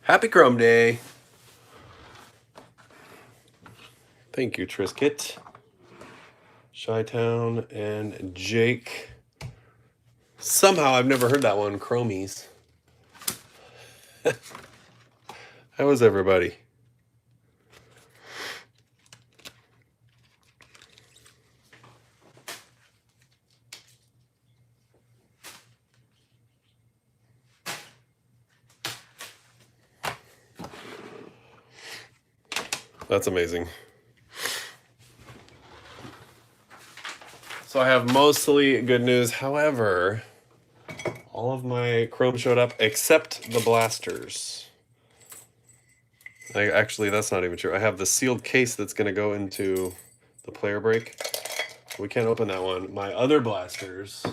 Happy Chrome Day. Thank you, Trisket. Chi-Town and Jake. Somehow I've never heard that one, Chromies. How is everybody? That's amazing. So I have mostly good news. However, all of my Chrome showed up except the blasters. Actually, that's not even true. I have the sealed case that's going to go into the player break. We can't open that one. My other blasters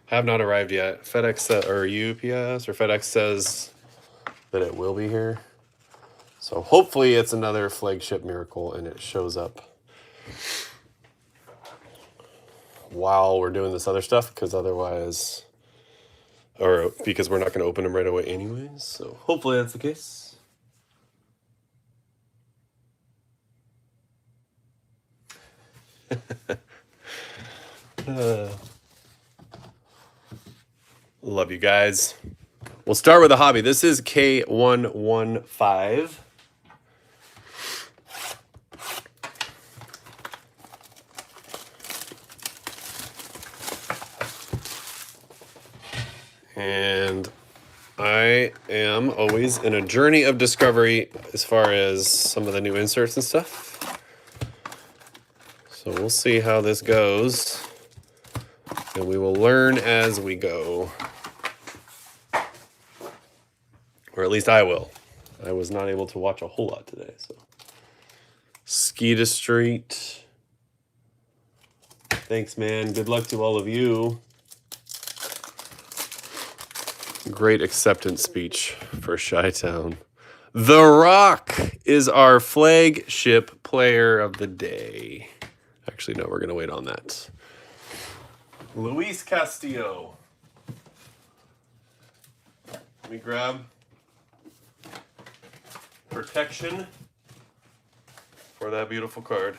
have not arrived yet. FedEx or UPS or FedEx says that it will be here. So hopefully it's another flagship miracle and it shows up while we're doing this other stuff, because otherwise, or because we're not going to open them right away anyways. So hopefully that's the case. Love you guys. We'll start with a hobby. This is K115. And I am always in a journey of discovery as far as some of the new inserts and stuff. So we'll see how this goes. And we will learn as we go. Or at least I will. I was not able to watch a whole lot today, so. Skeeta Street. Thanks, man. Good luck to all of you. Great acceptance speech for Chi-Town. The Rock is our flagship player of the day. Actually, no, we're going to wait on that. Luis Castillo. Let me grab protection for that beautiful card.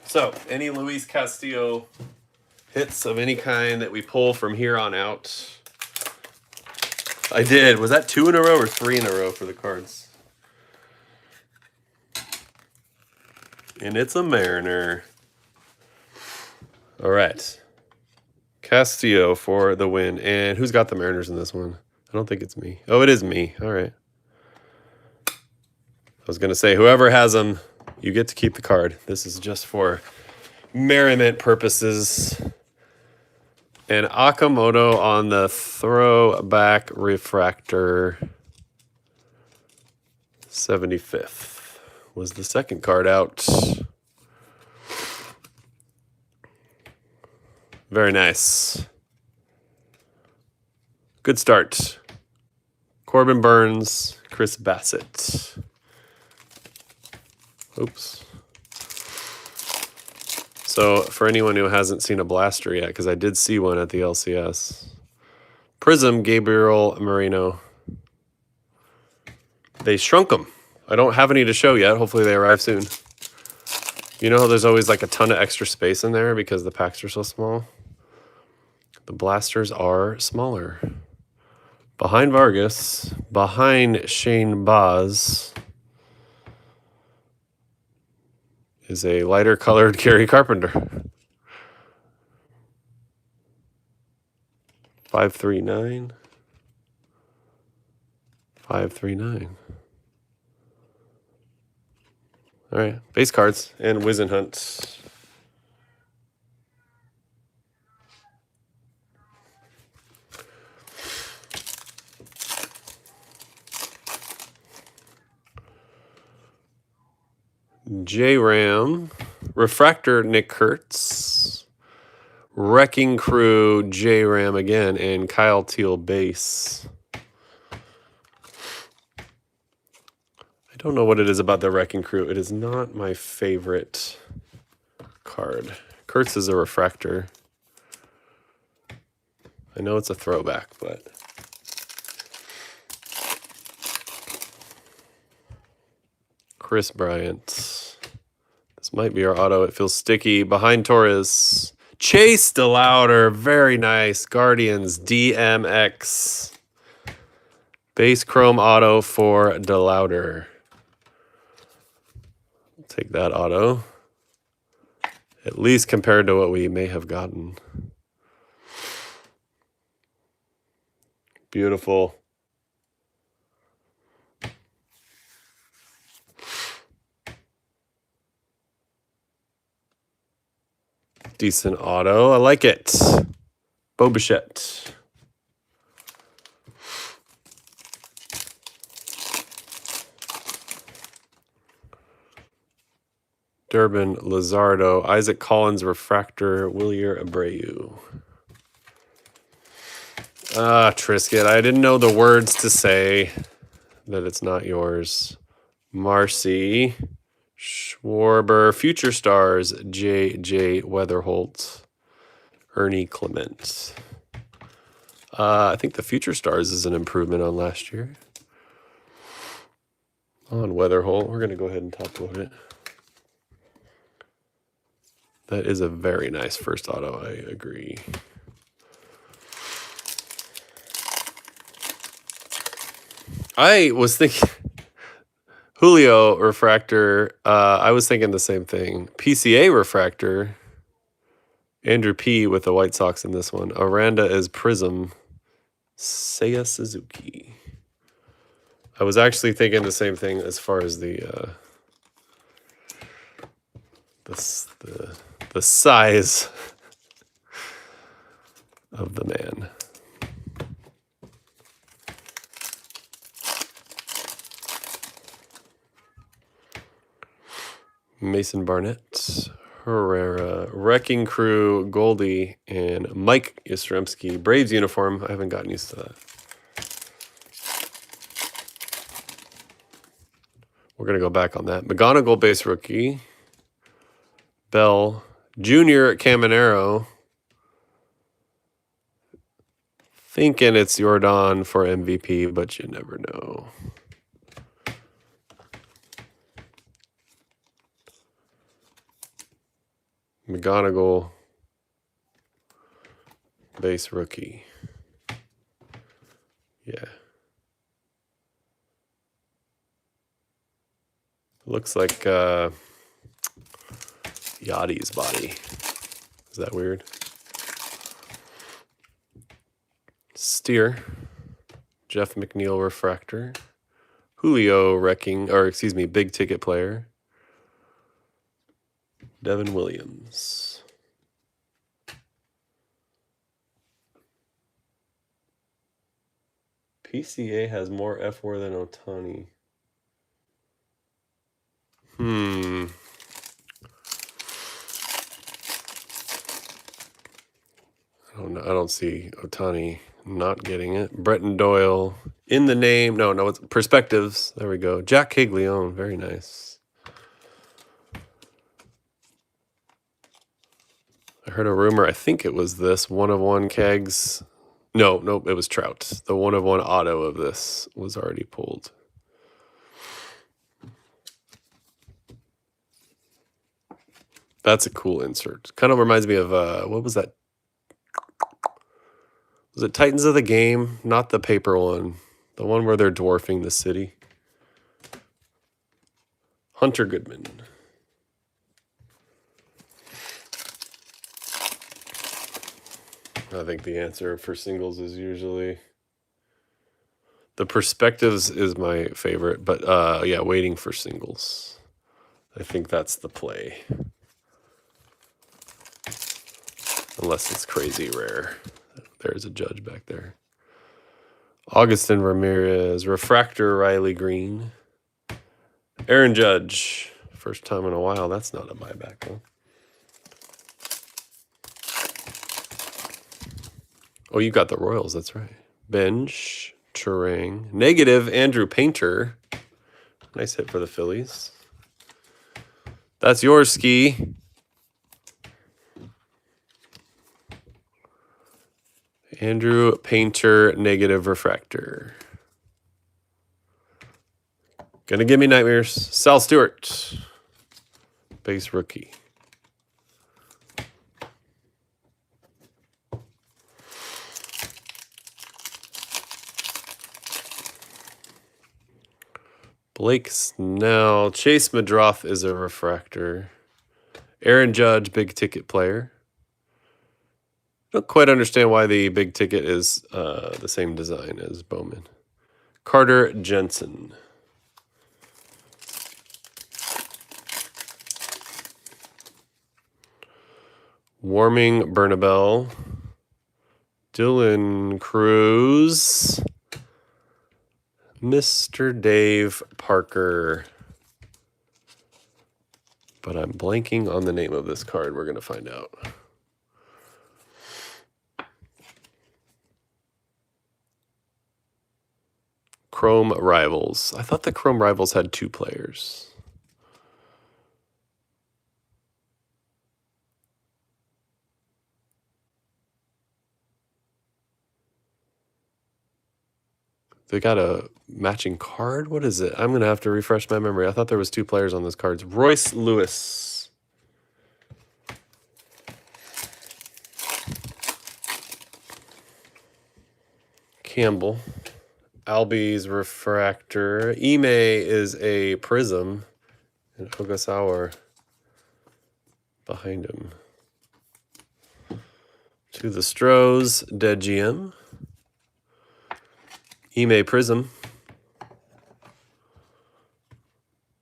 So, any Luis Castillo hits of any kind that we pull from here on out. I did. Was that 2 in a row or 3 in a row for the cards? And it's a Mariner. All right. Castillo for the win. And who's got the Mariners in this one? I don't think it's me. Oh, it is me. All right. I was going to say, whoever has them, you get to keep the card. This is just for merriment purposes. And Akamoto on the throwback refractor. 75th was the second card out. Very nice. Good start. Corbin Burns, Chris Bassett. Oops. So for anyone who hasn't seen a blaster yet, because I did see one at the LCS. Prism, Gabriel Marino. They shrunk them. I don't have any to show yet. Hopefully they arrive soon. You know how there's always like a ton of extra space in there because the packs are so small? The blasters are smaller. Behind Vargas, behind Shane Baz, is a lighter colored Gary Carpenter. 539. 539. All right, base cards and Wizenhunt. J-Ram, Refractor Nick Kurtz, Wrecking Crew J-Ram again, and Kyle Teal base. I don't know what it is about the Wrecking Crew. It is not my favorite card. Kurtz is a refractor. I know it's a throwback, but Chris Bryant. This might be our auto. It feels sticky. Behind Torres. Chase DeLauder. Very nice. Guardians DMX. Base chrome auto for DeLauder. Take that auto. At least compared to what we may have gotten. Beautiful. Decent auto. I like it. Bo Bichette. Durbin Lizardo. Isaac Collins Refractor. Willier Abreu. Trisket. I didn't know the words to say that it's not yours. Marcy. Schwarber. Future Stars. J.J. Weatherholt. Ernie Clement. I think the Future Stars is an improvement on last year. On Weatherholt. We're going to go ahead and top load it. That is a very nice first auto. I agree. I was thinking Julio Refractor. I was thinking the same thing. PCA Refractor. Andrew P. with the White Sox in this one. Aranda is Prism. Seiya Suzuki. I was actually thinking the same thing as far as the size of the man. Mason Barnett, Herrera, Wrecking Crew, Goldie, and Mike Yastrzemski. Braves uniform. I haven't gotten used to that. We're going to go back on that. McGonigal base rookie. Bell. Junior Caminero. Thinking it's Yordan for MVP, but you never know. McGonigal base rookie. Yeah. Looks like Yachty's body. Is that weird? Steer. Jeff McNeil Refractor. Julio big ticket player. Devin Williams. PCA has more F4 than Ohtani. I don't see Ohtani not getting it. Bretton Doyle in the name. No, it's Perspectives. There we go. Jack Caglione. Very nice. I heard a rumor. I think it was this 1/1 kegs. No, it was Trout. The 1/1 auto of this was already pulled. That's a cool insert. Kind of reminds me of what was that? Was it Titans of the Game? Not the paper one. The one where they're dwarfing the city. Hunter Goodman. I think the answer for singles is usually the Perspectives is my favorite, but yeah, waiting for singles. I think that's the play. Unless it's crazy rare. There's a judge back there. Augustin Ramirez, Refractor Riley Green. Aaron Judge, first time in a while. That's not a buyback, though. Oh, you got the Royals, that's right. Bench, Turang. Negative, Andrew Painter. Nice hit for the Phillies. That's yours, Ski. Andrew Painter, negative refractor. Gonna give me nightmares. Sal Stewart, base rookie. Blake Snell. Chase Madroth is a refractor. Aaron Judge, big ticket player. Don't quite understand why the big ticket is the same design as Bowman. Carter Jensen. Warming Bernabel. Dylan Cruz. Mr. Dave Parker. But I'm blanking on the name of this card. We're going to find out. Chrome Rivals. I thought the Chrome Rivals had 2 players. They got a matching card? What is it? I'm going to have to refresh my memory. I thought there was 2 players on those cards. Royce Lewis. Campbell. Albie's refractor. Ime is a prism. And Ogasawa behind him. To the Stros, Dead GM. Ime Prism.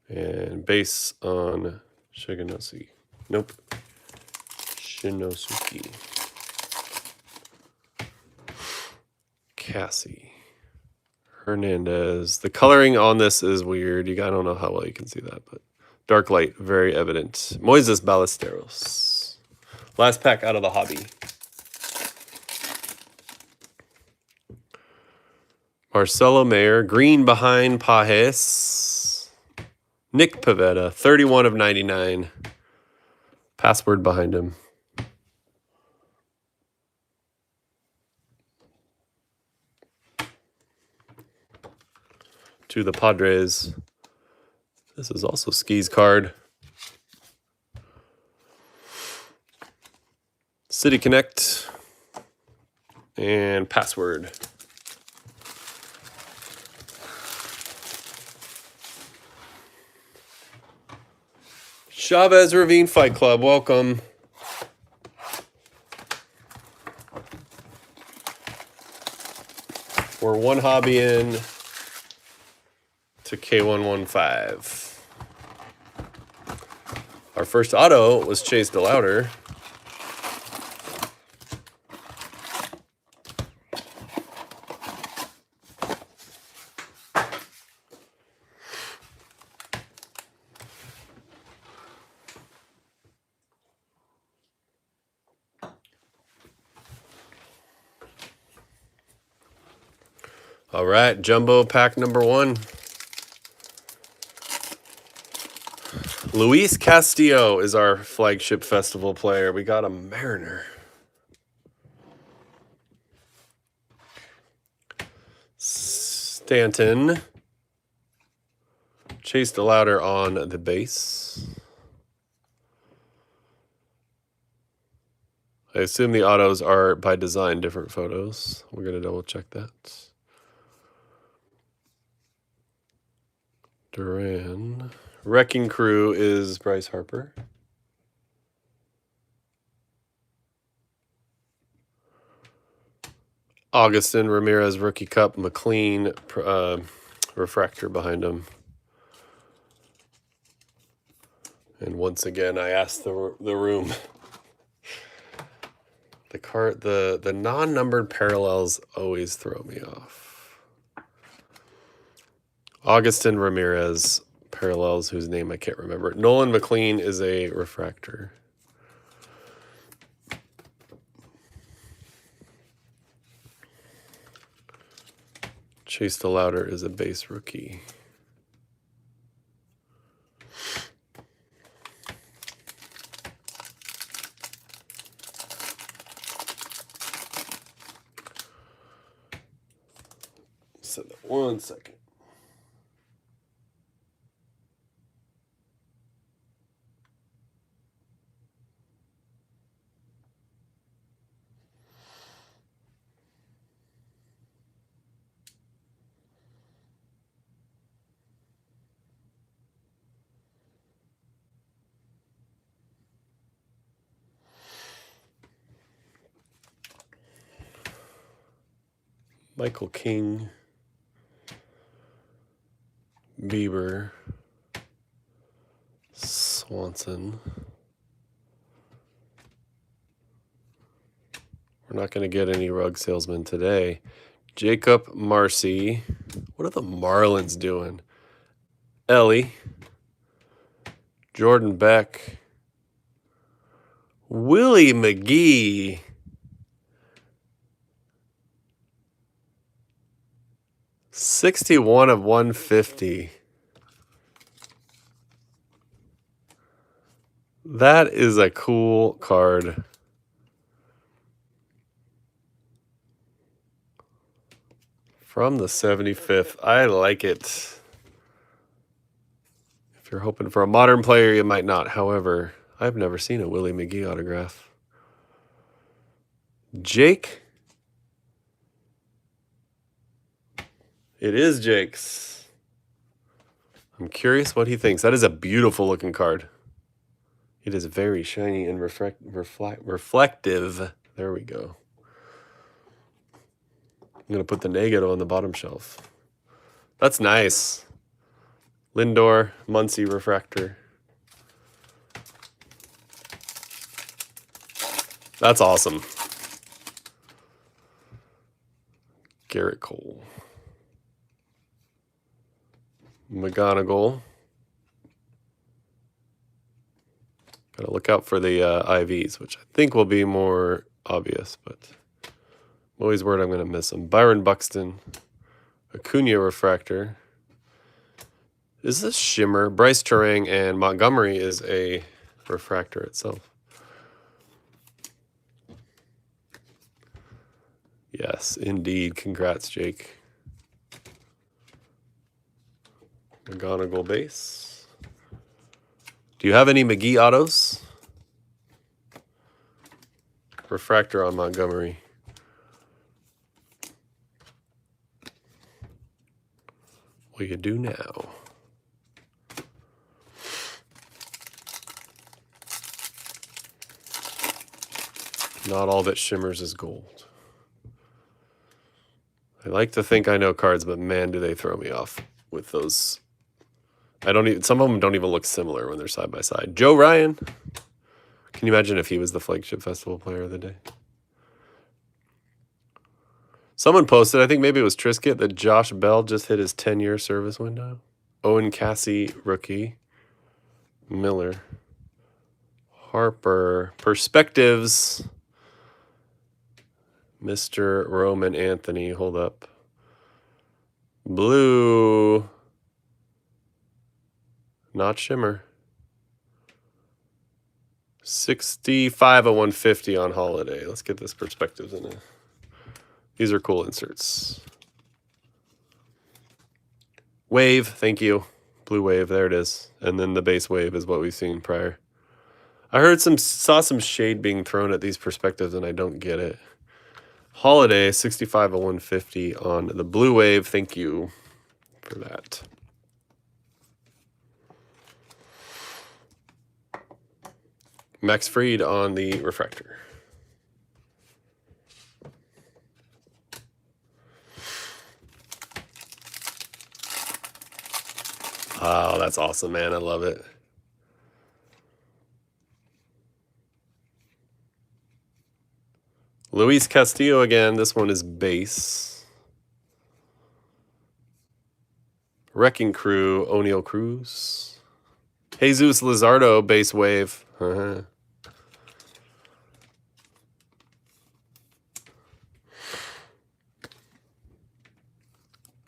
And base on Shigenosuke. Nope. Shinosuke. Cassie. Hernandez. The coloring on this is weird. I don't know how well you can see that, but dark light, very evident. Moises Ballesteros. Last pack out of the hobby. Marcelo Mayer, green behind Pajes. Nick Pivetta, 31 of 99. Password behind him. To the Padres. This is also Ski's card. City Connect. And password. Chavez Ravine Fight Club, welcome. We're one hobby in to K115. Our first auto was Chase DeLauder. All right, jumbo pack number 1. Luis Castillo is our flagship festival player. We got a Mariner. Stanton. Chase DeLauder on the base. I assume the autos are by design different photos. We're going to double check that. Duran. Wrecking Crew is Bryce Harper. Augustin Ramirez Rookie Cup. McLean refractor behind him. And once again, I asked the room. The non-numbered parallels always throw me off. Augustin Ramirez parallels, whose name I can't remember. Nolan McLean is a refractor. Chase DeLauder is a base rookie. just said that. 1 second. Michael King, Bieber, Swanson. We're not going to get any rug salesmen today. Jacob Marcy. What are the Marlins doing? Ellie. Jordan Beck. Willie McGee. $61 of $150. That is a cool card. From the 75th. I like it. If you're hoping for a modern player, you might not. However, I've never seen a Willie McGee autograph. Jake. It is Jake's. I'm curious what he thinks. That is a beautiful looking card. It is very shiny and reflective. There we go. I'm going to put the negative on the bottom shelf. That's nice. Lindor, Muncie refractor. That's awesome. Garrett Cole. McGonigal. Got to look out for the IVs, which I think will be more obvious, but I'm always worried I'm going to miss them. Byron Buxton. Acuna refractor. Is this shimmer? Bryce Terang and Montgomery is a refractor itself. Yes, indeed. Congrats, Jake. McGonigal base. Do you have any McGee autos? Refractor on Montgomery. Well, you do now. Not all that shimmers is gold. I like to think I know cards, but man, do they throw me off with those. I don't even, some of them don't even look similar when they're side by side. Joe Ryan. Can you imagine if he was the flagship festival player of the day? Someone posted, I think maybe it was Trisket, that Josh Bell just hit his 10-year service window. Owen Cassie, rookie. Miller. Harper. Perspectives. Mr. Roman Anthony, hold up. Blue. Not shimmer. 65 of 150 on holiday. Let's get this perspectives in it. These are cool inserts. Wave, thank you. Blue wave, there it is. And then the base wave is what we've seen prior. I saw some shade being thrown at these perspectives and I don't get it. Holiday, 65 of 150 on the blue wave. Thank you for that. Max Fried on the refractor. Wow, that's awesome, man. I love it. Luis Castillo again. This one is base. Wrecking Crew, O'Neal Cruz. Jesus Luzardo, base wave.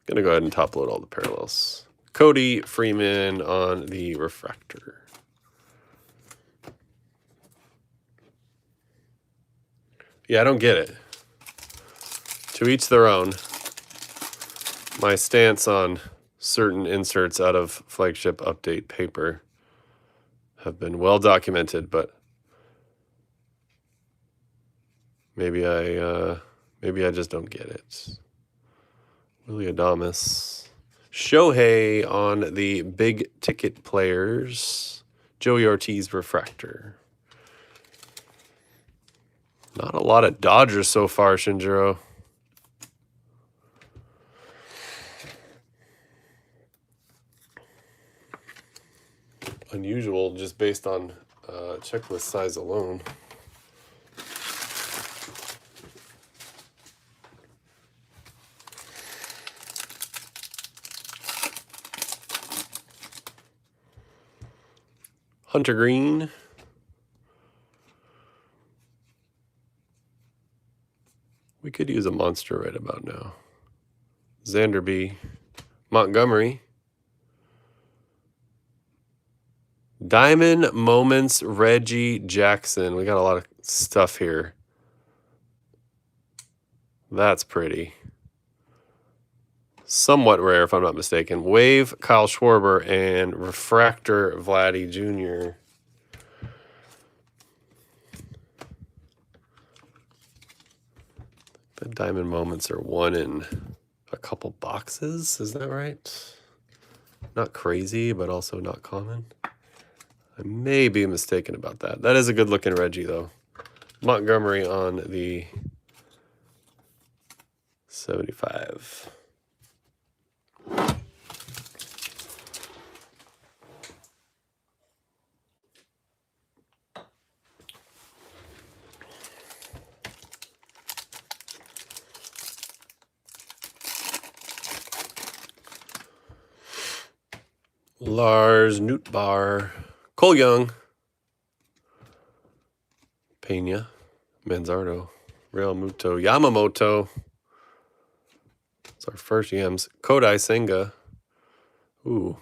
Gonna go ahead and top load all the parallels. Cody Freeman on the refractor. Yeah, I don't get it. To each their own. my stance on certain inserts out of flagship update paper have been well documented, but maybe I just don't get it. Willie Adames. Shohei on the big ticket players. Joey Ortiz refractor. Not a lot of Dodgers so far, Shinjiro. Unusual just based on checklist size alone. Hunter Green. We could use a monster right about now. Xanderby. Montgomery. Diamond Moments, Reggie Jackson. We got a lot of stuff here. That's pretty. Somewhat rare, if I'm not mistaken. Wave, Kyle Schwarber, and Refractor, Vladdy Jr. The Diamond Moments are one in a couple boxes. Is that right? Not crazy, but also not common. I may be mistaken about that. That is a good-looking Reggie, though. Montgomery on the 75. Lars Nootbaar. Cole Young. Pena. Manzardo. Real Muto. Yamamoto. It's our first Yams. Kodai Senga. Ooh.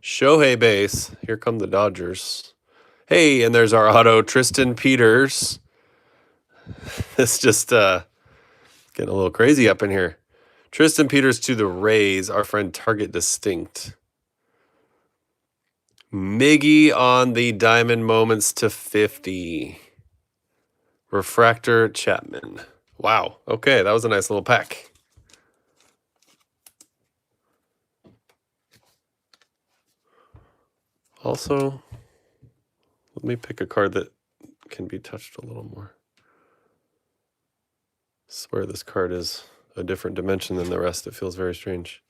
Shohei base. Here come the Dodgers. Hey, and there's our auto, Tristan Peters. It's just getting a little crazy up in here. Tristan Peters to the Rays. Our friend Target Distinct. Miggy on the Diamond Moments to 50. Refractor Chapman. Wow. Okay, that was a nice little pack. Also, let me pick a card that can be touched a little more. I swear this card is a different dimension than the rest. It feels very strange.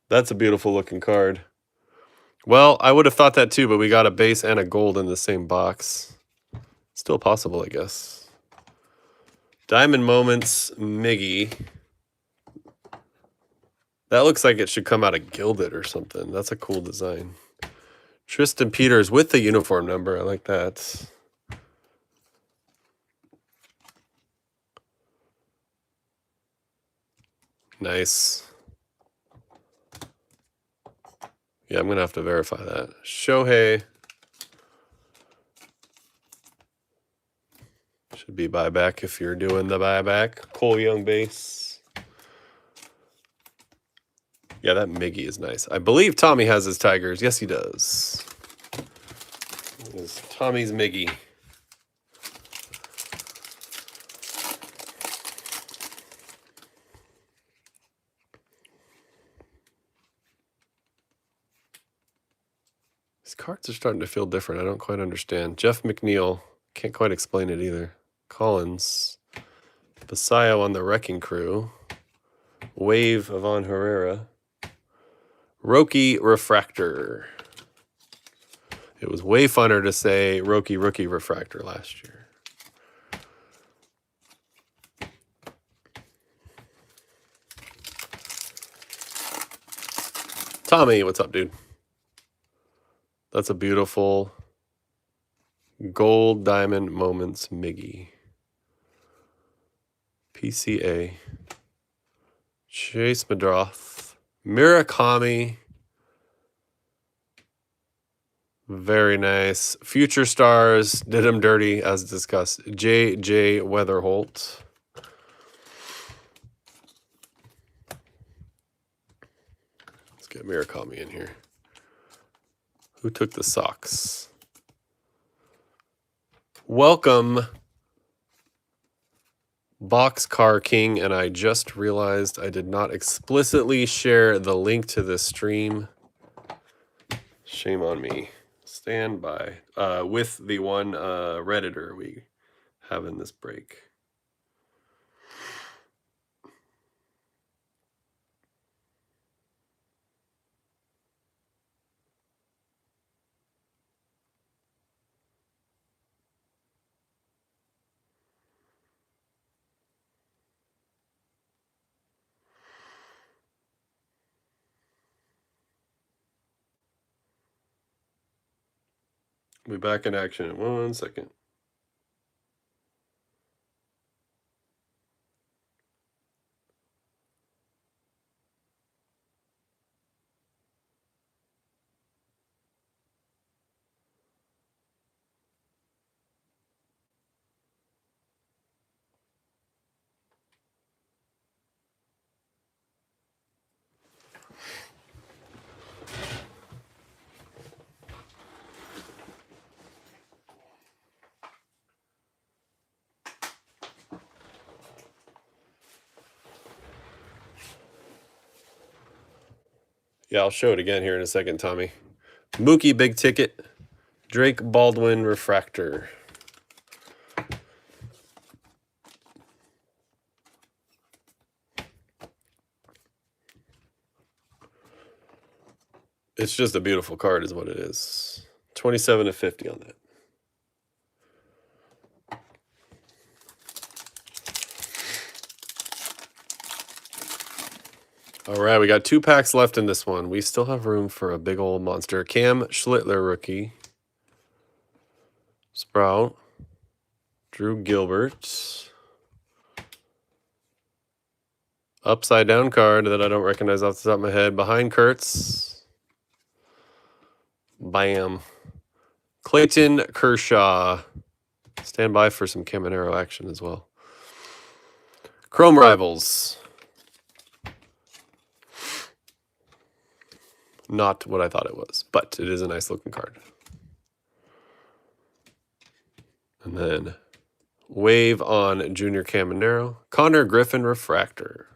That's a beautiful looking card. Well, I would have thought that too, but we got a base and a gold in the same box. Still possible, I guess. Diamond Moments, Miggy. That looks like it should come out of Gilded or something. That's a cool design. Tristan Peters with the uniform number. I like that. Nice. Yeah, I'm going to have to verify that. Shohei. Should be buyback if you're doing the buyback. Cole Young base. Yeah, that Miggy is nice. I believe Tommy has his Tigers. Yes, he does. This is Tommy's Miggy. These cards are starting to feel different. I don't quite understand. Jeff McNeil. Can't quite explain it either. Collins. Basayo on the Wrecking Crew. Wave Avon Herrera. Roki Refractor. It was way funner to say Roki Rookie Refractor last year. Tommy, what's up, dude? That's a beautiful Gold Diamond Moments Miggy. PCA. Chase Madroth. Murakami. Very nice. Future Stars did him dirty as discussed. J.J. Weatherholt. Get Murakami in here. Who took the socks? Welcome, Boxcar King, and I just realized I did not explicitly share the link to this stream. Shame on me. Stand by. With the one Redditor we have in this break. We'll be back in action in 1 second. Yeah, I'll show it again here in a second, Tommy. Mookie Big Ticket, Drake Baldwin Refractor. It's just a beautiful card is what it is. 27/50 on that. All right, we got 2 packs left in this one. We still have room for a big old monster. Cam Schlittler rookie. Sprout. Drew Gilbert. Upside down card that I don't recognize off the top of my head. Behind Kurtz. Bam. Clayton Kershaw. Stand by for some Caminero action as well. Chrome Rivals. Not what I thought it was, but it is a nice looking card. And then Wave on Junior Caminero. Connor Griffin Refractor.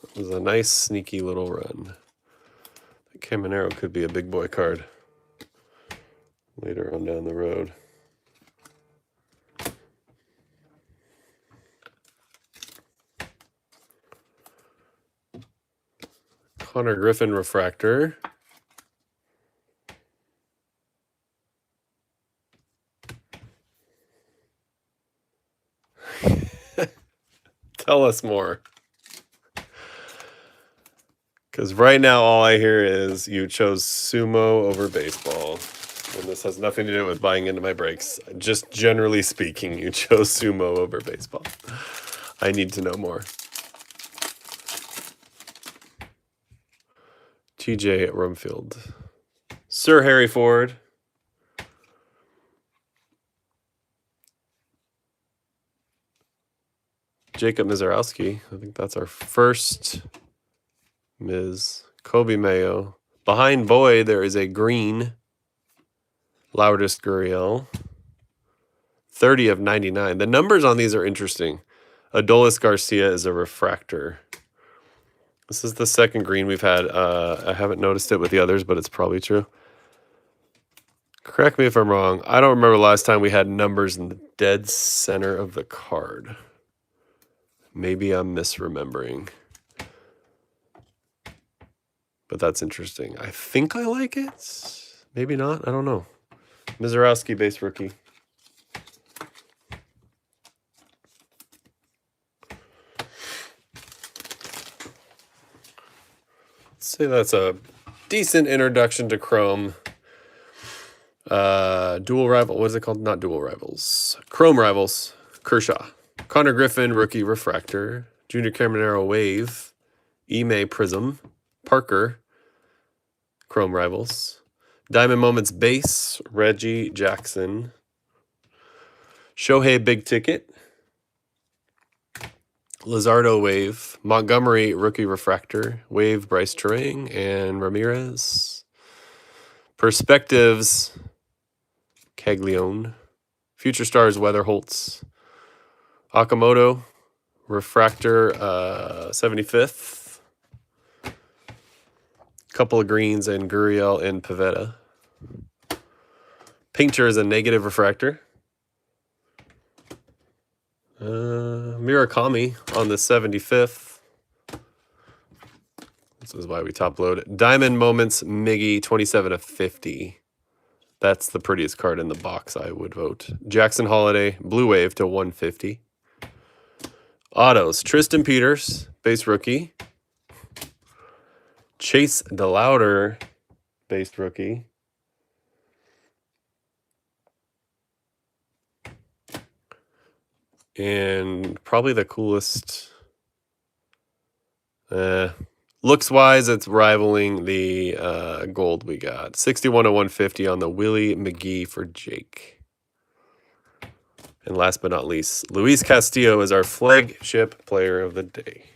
It was a nice sneaky little run. Caminero could be a big boy card later on down the road. Connor Griffin Refractor. Tell us more. Because right now all I hear is you chose sumo over baseball. And this has nothing to do with buying into my breaks. Just generally speaking, you chose sumo over baseball. I need to know more. TJ Rumfield. Sir Harry Ford. Jacob Mizarowski. I think that's our first Miz. Kobe Mayo. Behind Boyd, there is a green Lourdes Gurriel. 30/99. The numbers on these are interesting. Adolis Garcia is a refractor. This is the second green we've had. I haven't noticed it with the others, but it's probably true. Correct me if I'm wrong. I don't remember last time we had numbers in the dead center of the card. Maybe I'm misremembering. But that's interesting. I think I like it. Maybe not. I don't know. Mizarowski base rookie. Let's say that's a decent introduction to Chrome. Dual rival. What is it called? Not dual rivals. Chrome rivals. Kershaw. Connor Griffin, rookie refractor. Junior Caminero Wave. Ime Prism. Parker. Chrome rivals. Diamond Moments base. Reggie Jackson. Shohei Big Ticket. Lizardo Wave, Montgomery Rookie Refractor, Wave Bryce Terang, and Ramirez. Perspectives, Caglione. Future Stars, Weatherholtz. Akamoto, Refractor, 75th. Couple of greens, and Gurriel and Pavetta. Painter is a negative refractor. Murakami on the 75th. This is why we top load it. Diamond Moments, Miggy, 27 of 50. That's the prettiest card in the box, I would vote. Jackson Holiday, Blue Wave to 150. Autos, Tristan Peters, base rookie. Chase DeLauder, base rookie. And probably the coolest, looks-wise, it's rivaling the gold we got. 61 of 150 on the Willie McGee for Jake. And last but not least, Luis Castillo is our flagship player of the day.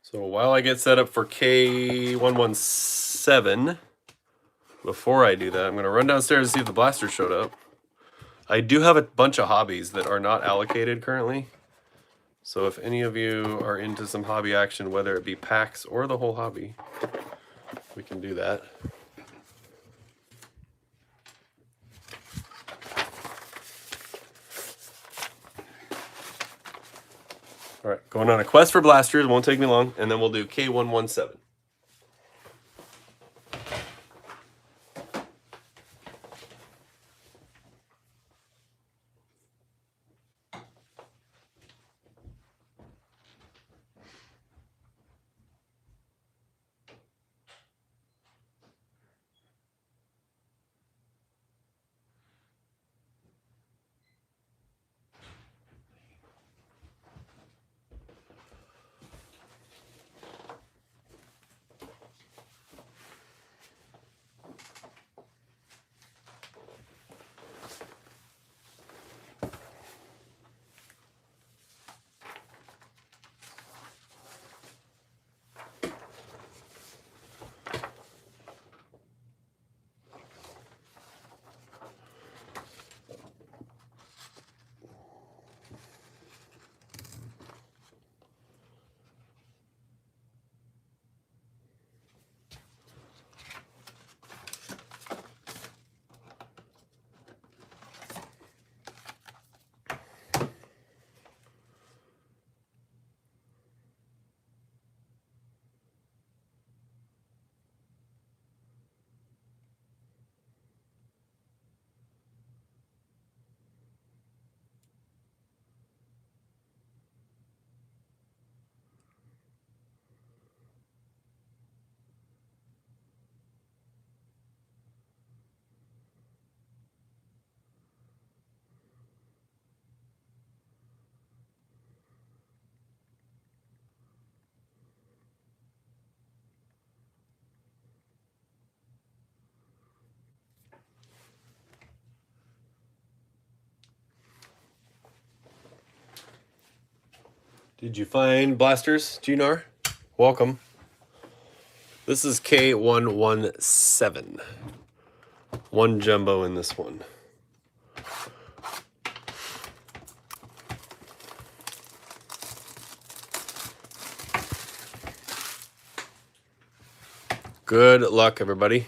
So while I get set up for K117, before I do that, I'm going to run downstairs to see if the blaster showed up. I do have a bunch of hobbies that are not allocated currently. So if any of you are into some hobby action, whether it be packs or the whole hobby, we can do that. All right, going on a quest for blasters. Won't take me long, and then we'll do K117. Did you find blasters, Ginar? Welcome. This is K117. One jumbo in this one. Good luck, everybody.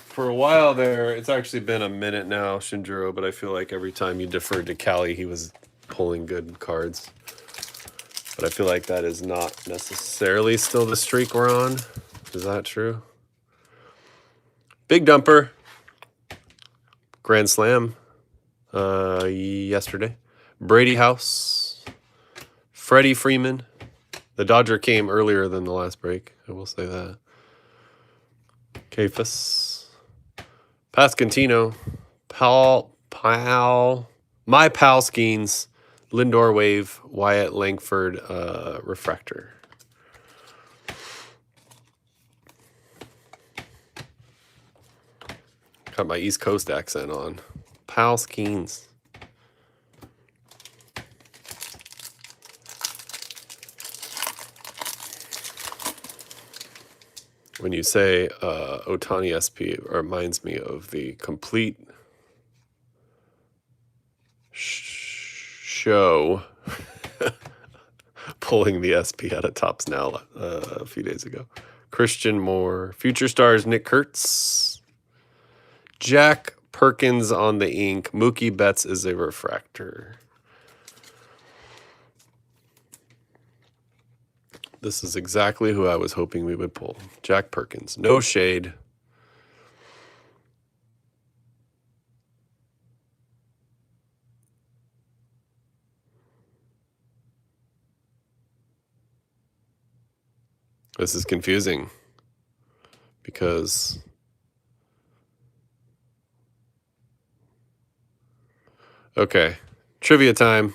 For a while there, it's actually been a minute now, Shinjiro, but I feel like every time you deferred to Cali, he was pulling good cards. But I feel like that is not necessarily still the streak we're on. Is that true? Big Dumper. Grand Slam yesterday. Brady House. Freddie Freeman. The Dodger came earlier than the last break. I will say that. Kafus. Pascantino, my pal Skeens, Lindor Wave, Wyatt Langford Refractor. Got my East Coast accent on. Pal Skeens. When you say Otani SP, it reminds me of the complete show pulling the SP out of Topps Now a few days ago. Christian Moore. Future Stars Nick Kurtz. Jack Perkins on the ink. Mookie Betts is a refractor. This is exactly who I was hoping we would pull. Jack Perkins. No shade. This is confusing because okay, trivia time.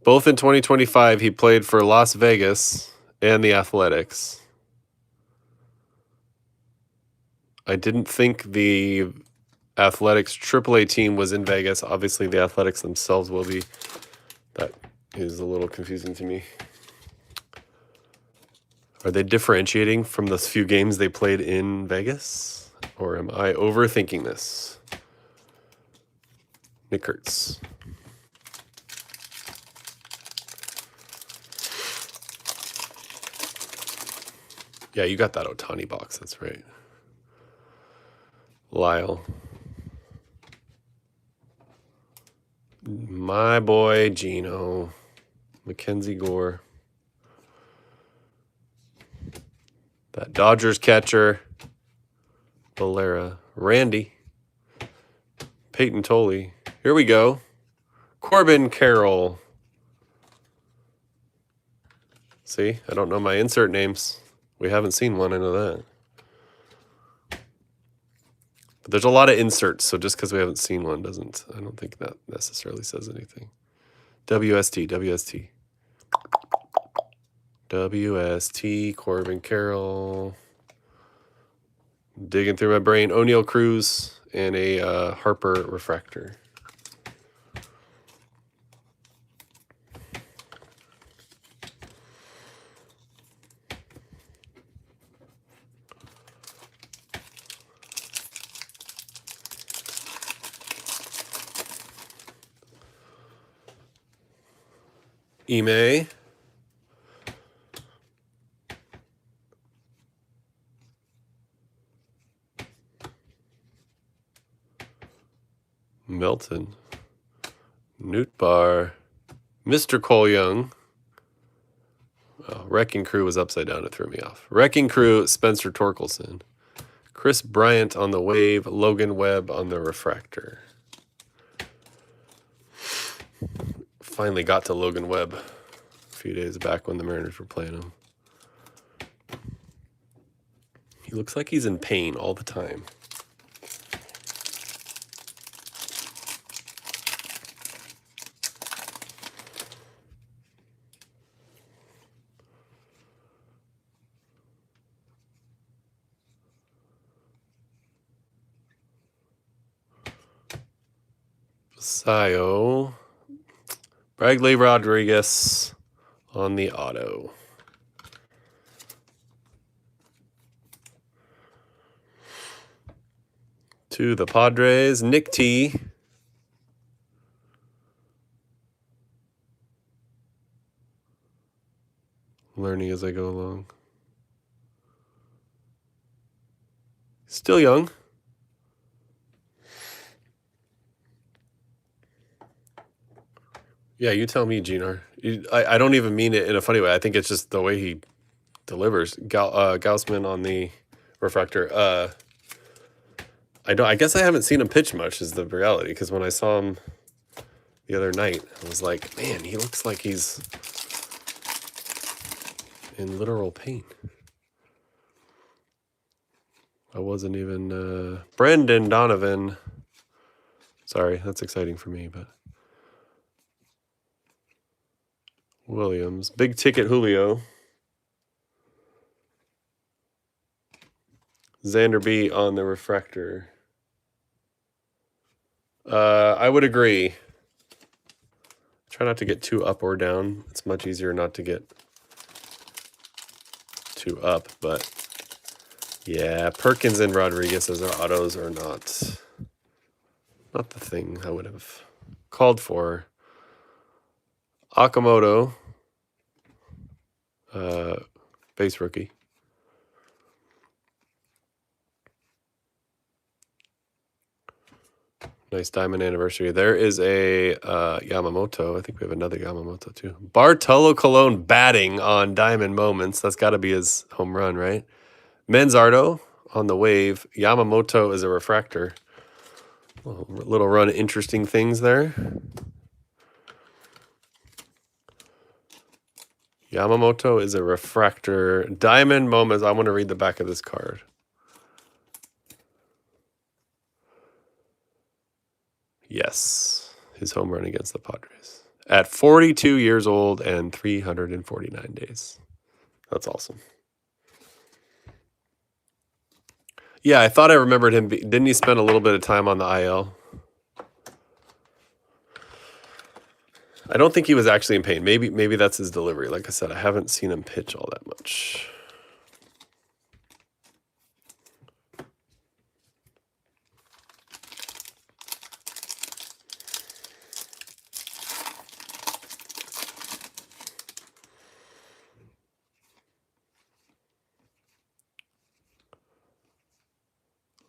Both in 2025, he played for Las Vegas and the Athletics. I didn't think the Athletics AAA team was in Vegas. Obviously, the Athletics themselves will be. That is a little confusing to me. Are they differentiating from the few games they played in Vegas? Or am I overthinking this? Nick Kurtz. Yeah, you got that Otani box. That's right. Lyle. My boy Gino. Mackenzie Gore. That Dodgers catcher. Valera. Randy. Peyton Tolley. Here we go. Corbin Carroll. See, I don't know my insert names. We haven't seen one, I know that. But there's a lot of inserts, so just because we haven't seen one I don't think that necessarily says anything. WST, WST. WST, Corbin Carroll. Digging through my brain. O'Neal Cruz and a Harper refractor. Ime. Melton. Newt Bar. Mr. Cole Young. Oh, Wrecking Crew was upside down. It threw me off. Wrecking Crew, Spencer Torkelson. Chris Bryant on the wave. Logan Webb on the refractor. Finally got to Logan Webb a few days back when the Mariners were playing him. He looks like he's in pain all the time. Sayo. Bradley Rodriguez on the auto. To the Padres, Nick T. Learning as I go along. Still young. Yeah, you tell me, Gino. I don't even mean it in a funny way. I think it's just the way he delivers. Gaussman on the refractor. I guess I haven't seen him pitch much is the reality, because when I saw him the other night, I was like, man, he looks like he's in literal pain. I wasn't even Brendan Donovan. Sorry, that's exciting for me, but Williams. Big ticket Julio. Xander B on the refractor. I would agree. Try not to get too up or down. It's much easier not to get too up, but yeah, Perkins and Rodriguez as our autos are not the thing I would have called for. Okamoto, base rookie. Nice diamond anniversary. There is a Yamamoto. I think we have another Yamamoto too. Bartolo Colon batting on diamond moments. That's got to be his home run, right? Manzardo on the wave. Yamamoto is a refractor. Little run interesting things there. Yamamoto is a refractor. Diamond moments. I want to read the back of this card. Yes, his home run against the Padres. At 42 years old and 349 days. That's awesome. Yeah, I thought I remembered him. Didn't he spend a little bit of time on the IL? I don't think he was actually in pain. Maybe that's his delivery. Like I said, I haven't seen him pitch all that much.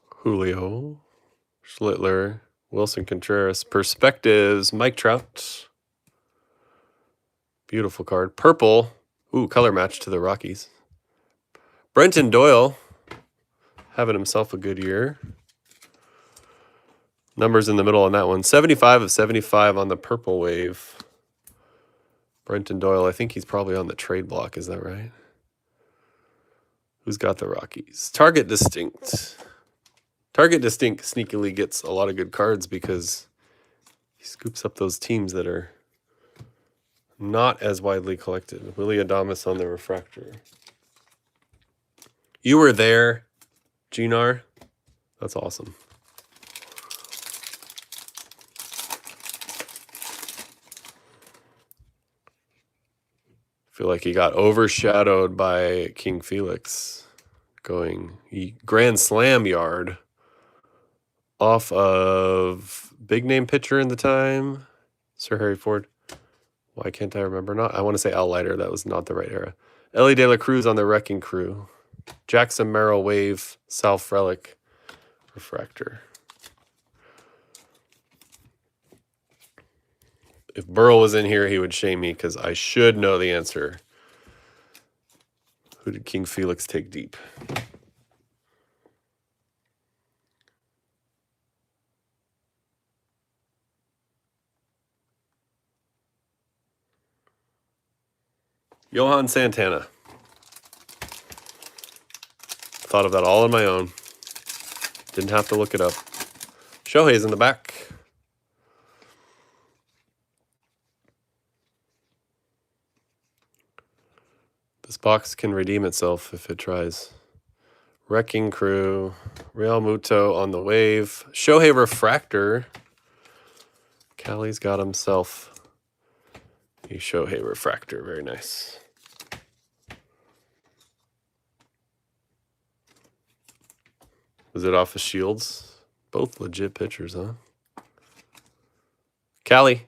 Julio, Schlittler, Wilson Contreras, Perspectives, Mike Trout. Beautiful card. Purple. Ooh, color match to the Rockies. Brenton Doyle having himself a good year. Numbers in the middle on that one. 75 of 75 on the purple wave. Brenton Doyle, I think he's probably on the trade block. Is that right? Who's got the Rockies? Target Distinct. Target Distinct sneakily gets a lot of good cards because he scoops up those teams that are not as widely collected. Willie Adames on the refractor. You were there, Ginar. That's awesome. I feel like he got overshadowed by King Felix going grand slam yard off of big name pitcher in the time, Sir Harry Ford. Why can't I remember? I want to say Al Leiter. That was not the right era. Ellie De La Cruz on the Wrecking Crew. Jackson Merrill Wave, Sal Frelick refractor. If Burl was in here, he would shame me because I should know the answer. Who did King Felix take deep? Johan Santana. Thought of that all on my own. Didn't have to look it up. Shohei's in the back. This box can redeem itself if it tries. Wrecking Crew. Real Muto on the wave. Shohei refractor. Callie's got himself a Shohei refractor. Very nice. Was it off of Shields? Both legit pitchers, huh? Callie.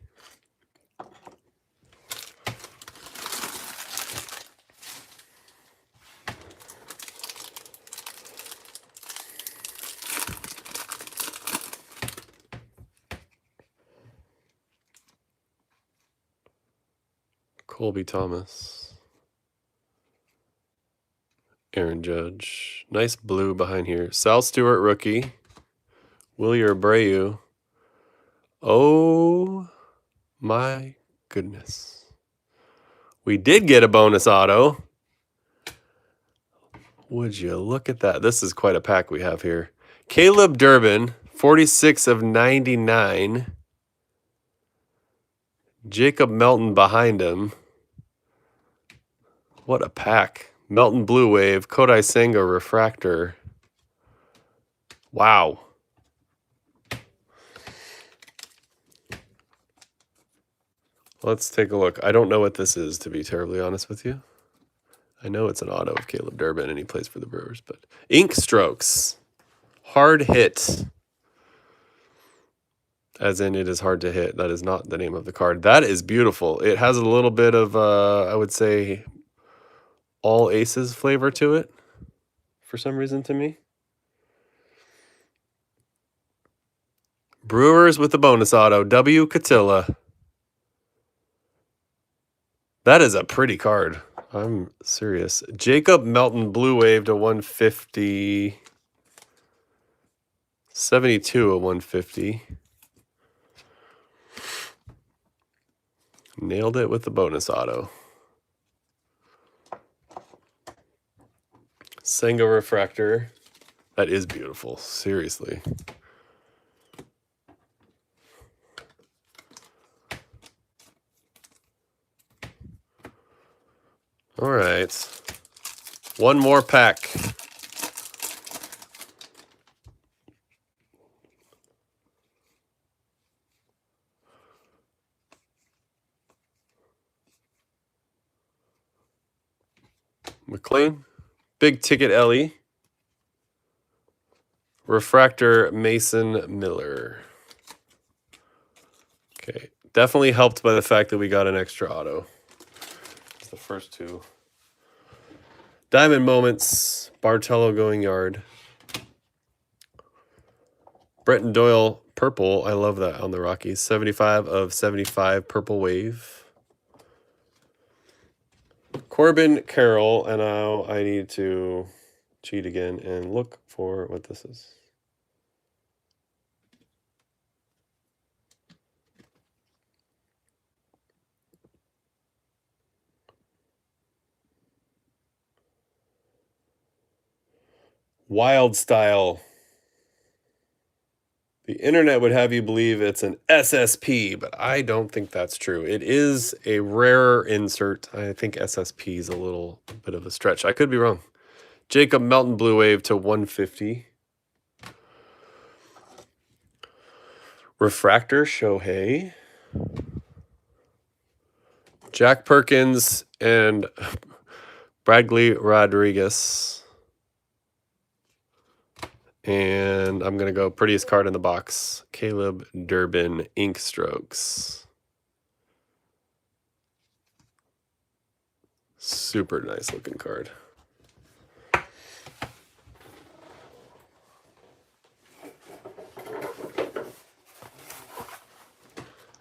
Colby Thomas. Aaron Judge. Nice blue behind here. Sal Stewart, rookie. Willie Abreu. Oh my goodness. We did get a bonus auto. Would you look at that? This is quite a pack we have here. Caleb Durbin, 46 of 99. Jacob Melton behind him. What a pack. Melton Blue Wave, Kodai Senga Refractor. Wow. Let's take a look. I don't know what this is, to be terribly honest with you. I know it's an auto of Caleb Durbin, and he plays for the Brewers. But Ink Strokes. Hard hit. As in, it is hard to hit. That is not the name of the card. That is beautiful. It has a little bit of, I would say, all aces flavor to it, for some reason to me. Brewers with the bonus auto. W. Catilla. That is a pretty card. I'm serious. Jacob Melton Blue Wave to 150. 72 at 150. Nailed it with the bonus auto. Senga Refractor. That is beautiful. Seriously. All right. One more pack. McLean. Big Ticket Ellie. Refractor Mason Miller. Okay. Definitely helped by the fact that we got an extra auto. It's the first two. Diamond Moments. Bartello going yard. Bretton Doyle purple. I love that on the Rockies. 75 of 75 purple wave. Corbin Carroll. And now I need to cheat again and look for what this is. Wild Style. The internet would have you believe it's an SSP, but I don't think that's true. It is a rarer insert. I think SSP is a little bit of a stretch. I could be wrong. Jacob Melton Blue Wave to 150. Refractor Shohei. Jack Perkins and Bradley Rodriguez. And I'm going to go prettiest card in the box. Caleb Durbin Ink Strokes. Super nice looking card.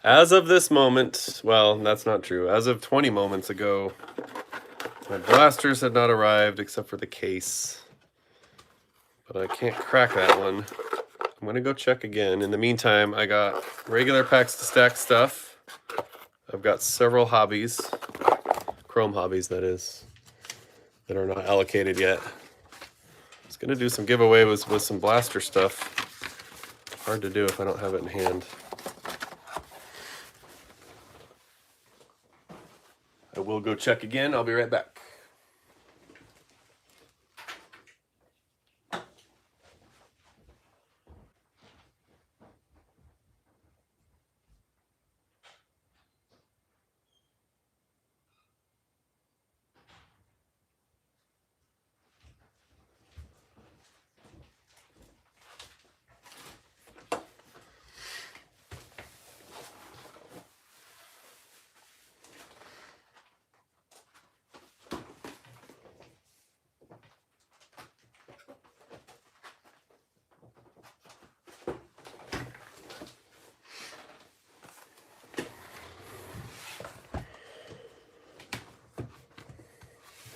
As of this moment, well, that's not true. As of 20 moments ago, my blasters had not arrived except for the case. But I can't crack that one. I'm going to go check again. In the meantime, I got regular packs to stack stuff. I've got several hobbies, chrome hobbies that is, that are not allocated yet. I was going to do some giveaway with some blaster stuff. Hard to do if I don't have it in hand. I will go check again. I'll be right back.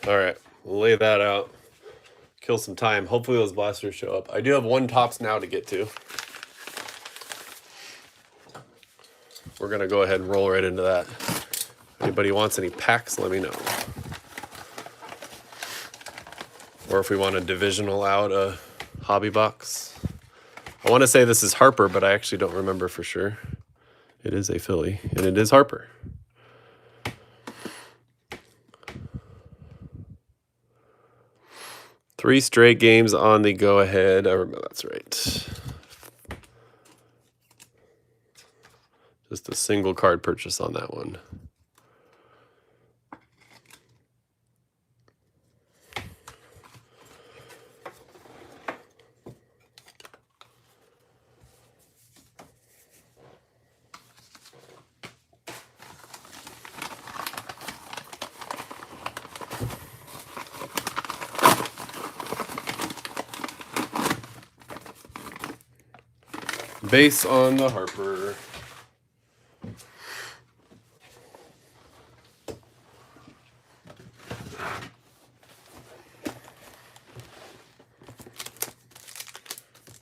All right, we'll lay that out. Kill some time. Hopefully those blasters show up. I do have one Topps Now to get to. We're going to go ahead and roll right into that. If anybody wants any packs, let me know. Or if we want a divisional out, a hobby box. I want to say this is Harper, but I actually don't remember for sure. It is a Philly, and it is Harper. 3 straight games on the go-ahead. I remember that's right. Just a single card purchase on that one. Base on the Harper.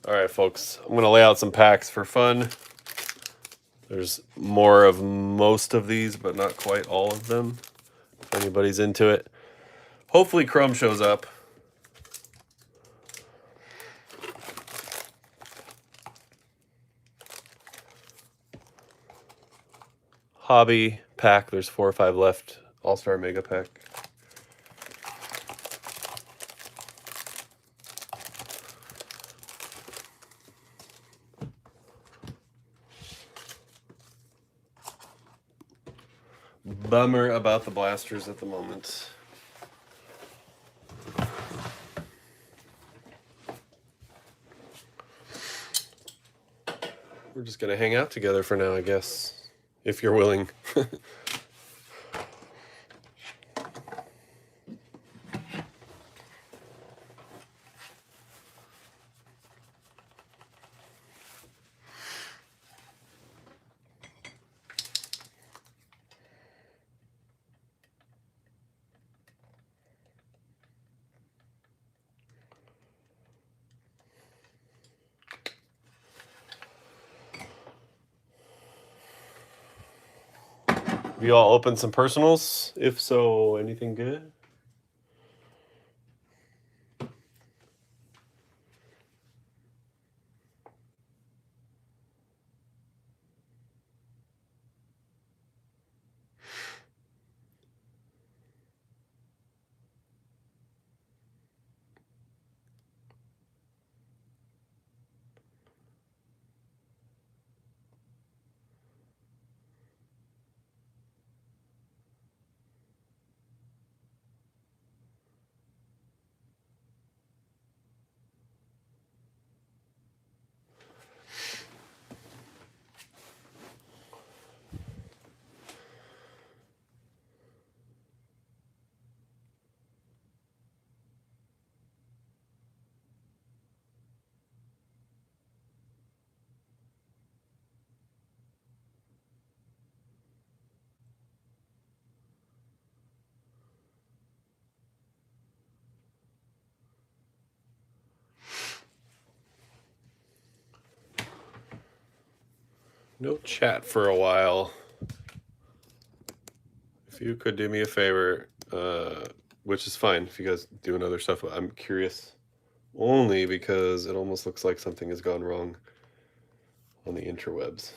All right, folks, I'm going to lay out some packs for fun. There's more of most of these, but not quite all of them, if anybody's into it. Hopefully Chrome shows up. Hobby pack, there's 4 or 5 left. All-Star Mega pack. Bummer about the blasters at the moment. We're just going to hang out together for now, I guess, if you're willing. Have you all opened some personals? If so, anything good? No chat for a while. If you could do me a favor, which is fine if you guys doing other stuff. I'm curious only because it almost looks like something has gone wrong on the interwebs.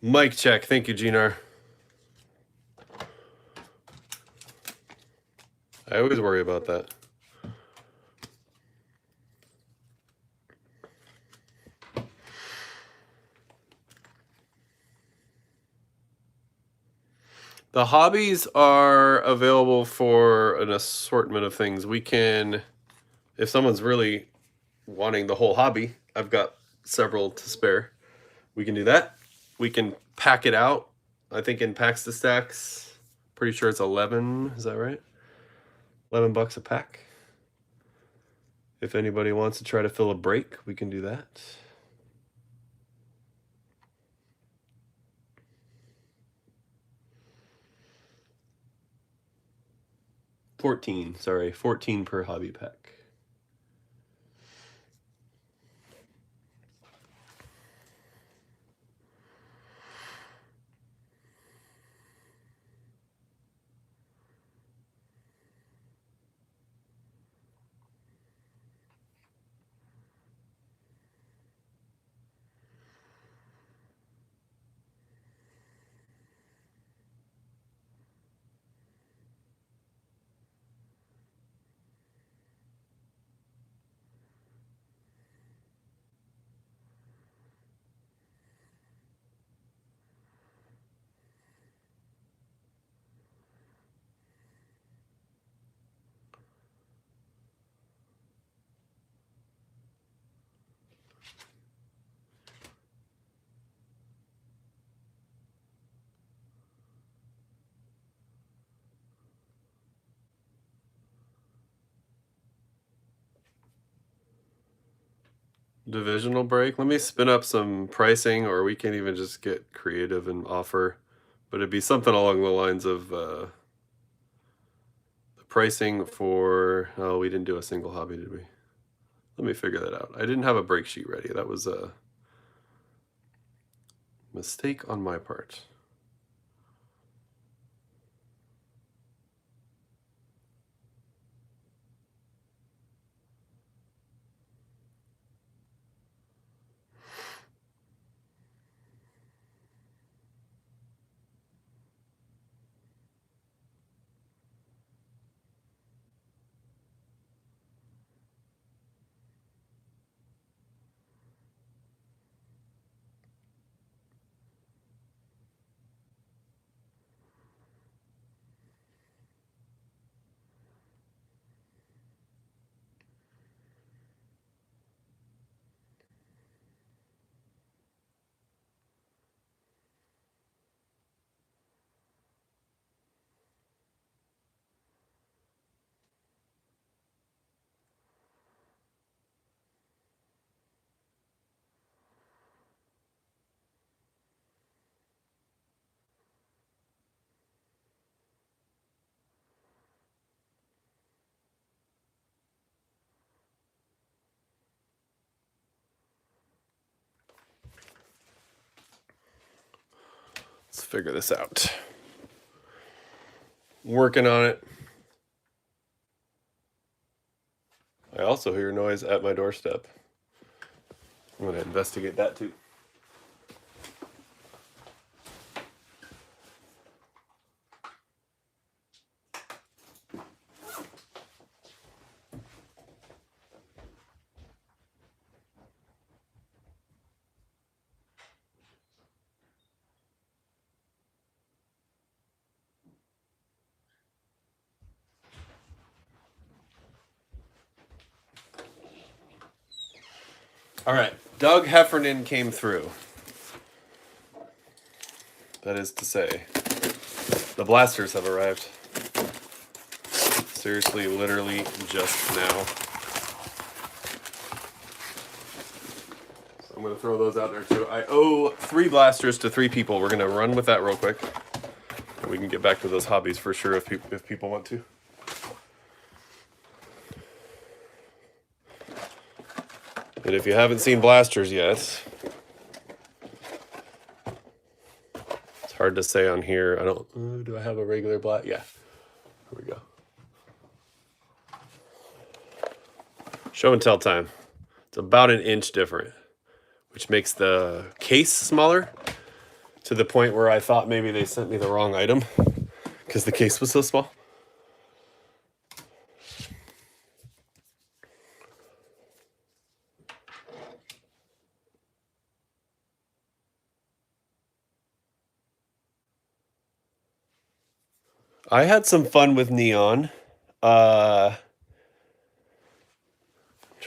Mic check. Thank you, Ginar. I always worry about that. The hobbies are available for an assortment of things. We can, if someone's really wanting the whole hobby, I've got several to spare. We can do that. We can pack it out. I think in packs to stacks, pretty sure it's 11. Is that right? $11 a pack. If anybody wants to try to fill a break, we can do that. 14, sorry, 14 per hobby pack. Divisional break. Let me spin up some pricing, or we can even just get creative and offer, but it'd be something along the lines of the pricing for, oh, we didn't do a single hobby, did we? Let me figure that out. I didn't have a break sheet ready. That was a mistake on my part. Let's figure this out. Working on it. I also hear noise at my doorstep. I'm going to investigate that too. All right, Doug Heffernan came through. That is to say, the blasters have arrived. Seriously, literally just now. So I'm going to throw those out there too. I owe 3 blasters to 3 people. We're going to run with that real quick. We can get back to those hobbies for sure if people want to. And if you haven't seen blasters yet, it's hard to say on here. I don't, do I have a regular blast? Yeah, here we go. Show and tell time. It's about an inch different, which makes the case smaller to the point where I thought maybe they sent me the wrong item because the case was so small. I had some fun with neon. Trying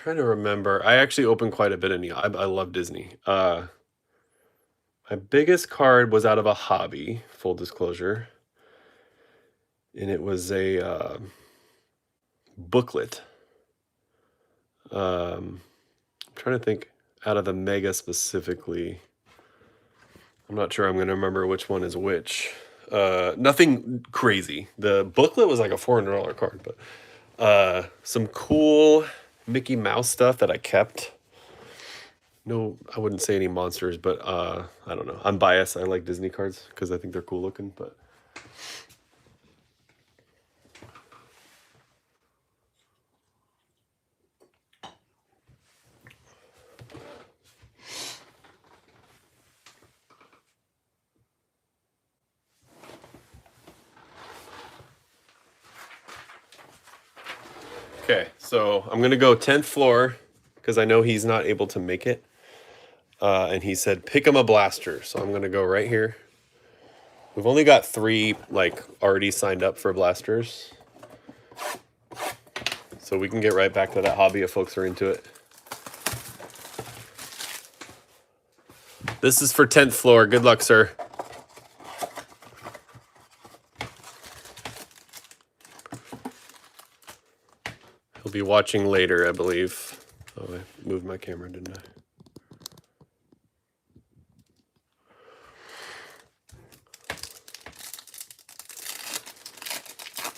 to remember. I actually opened quite a bit of neon. I love Disney. My biggest card was out of a hobby, full disclosure. And it was a booklet. I'm trying to think out of the mega specifically. I'm not sure I'm going to remember which one is which. Nothing crazy. The booklet was like a $400 card, but some cool Mickey Mouse stuff that I kept. No, I wouldn't say any monsters, but I don't know. I'm biased. I like Disney cards because I think they're cool looking, but okay, so I'm gonna go 10th floor because I know he's not able to make it. And he said, pick him a blaster. So I'm gonna go right here. We've only got 3 like already signed up for blasters. So we can get right back to that hobby if folks are into it. This is for 10th floor. Good luck, sir. He'll be watching later, I believe. Oh, I moved my camera, didn't I?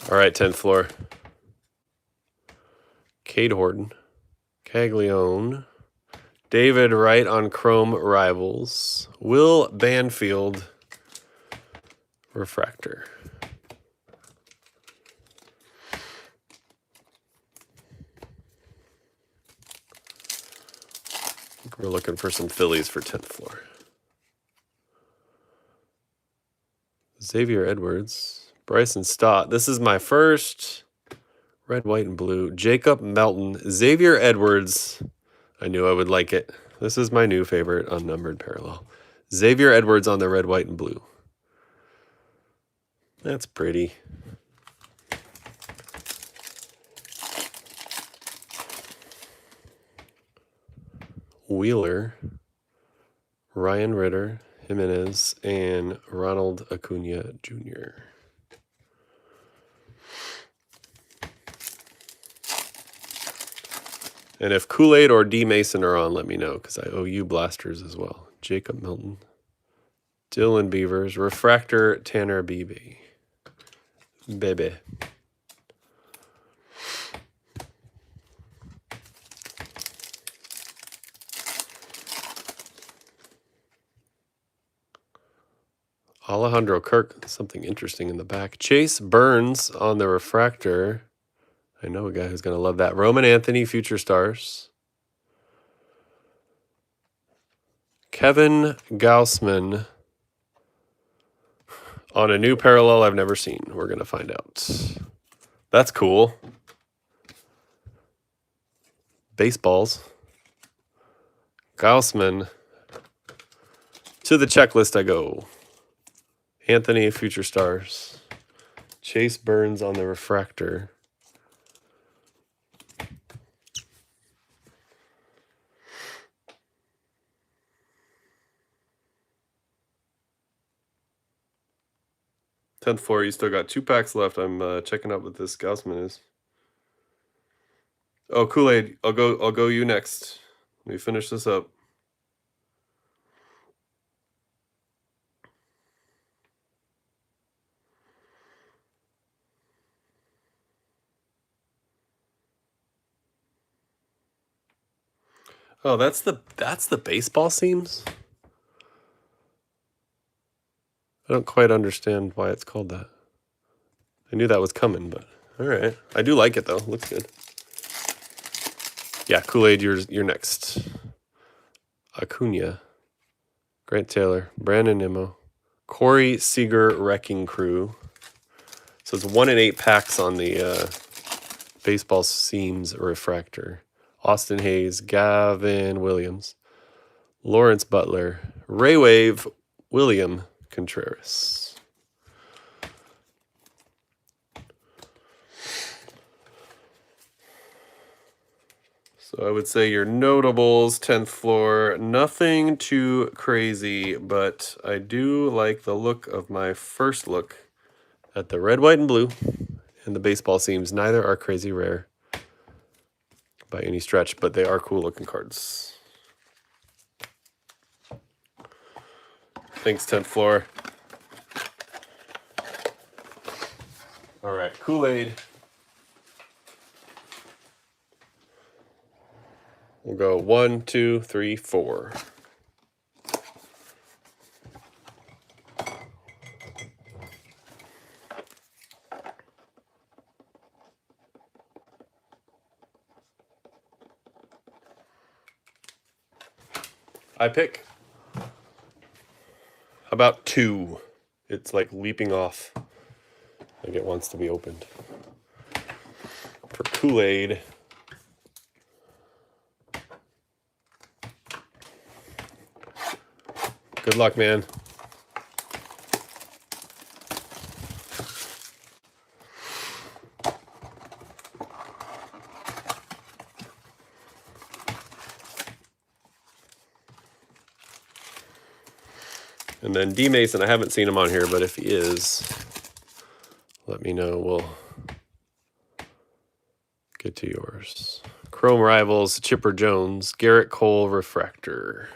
All right, 10th floor. Cade Horton. Caglione. David Wright on Chrome Rivals. Will Banfield. Refractor. We're looking for some Phillies for 10th floor. Xavier Edwards. Bryson Stott. This is my first red, white, and blue. Jacob Melton. Xavier Edwards. I knew I would like it. This is my new favorite unnumbered parallel. Xavier Edwards on the red, white, and blue. That's pretty. Wheeler, Ryan Ritter, Jimenez, and Ronald Acuna Jr. And if Kool-Aid or D. Mason are on, let me know, because I owe you blasters as well. Jacob Milton, Dylan Beavers, Refractor, Tanner Beebe. Bebe. Alejandro Kirk, something interesting in the back. Chase Burns on the refractor. I know a guy who's going to love that. Roman Anthony, Future Stars. Kevin Gaussman on a new parallel I've never seen. We're going to find out. That's cool. Baseballs. Gaussman. To the checklist I go. Anthony, Future Stars. Chase Burns on the refractor. Tenth floor, you still got 2 packs left. I'm checking out what this Gaussman is. Oh, Kool-Aid, I'll go you next. Let me finish this up. Oh, that's the baseball seams? I don't quite understand why it's called that. I knew that was coming, but all right. I do like it though. Looks good. Yeah, Kool-Aid, you're next. Acuna, Grant Taylor, Brandon Nimmo, Corey Seager Wrecking Crew. So it's 1 in 8 packs on the baseball seams refractor. Austin Hayes, Gavin Williams, Lawrence Butler, Ray Wave, William Contreras. So I would say your notables, 10th floor, nothing too crazy, but I do like the look of my first look at the red, white, and blue and the baseball seams. Neither are crazy rare by any stretch, but they are cool looking cards. Thanks, 10th floor. All right, Kool-Aid. We'll go 1, 2, 3, 4. I pick. How about 2? It's like leaping off. Like it wants to be opened. For Kool-Aid. Good luck, man. And then D Mason, I haven't seen him on here, but if he is, let me know. We'll get to yours. Chrome Rivals, Chipper Jones, Garrett Cole Refractor.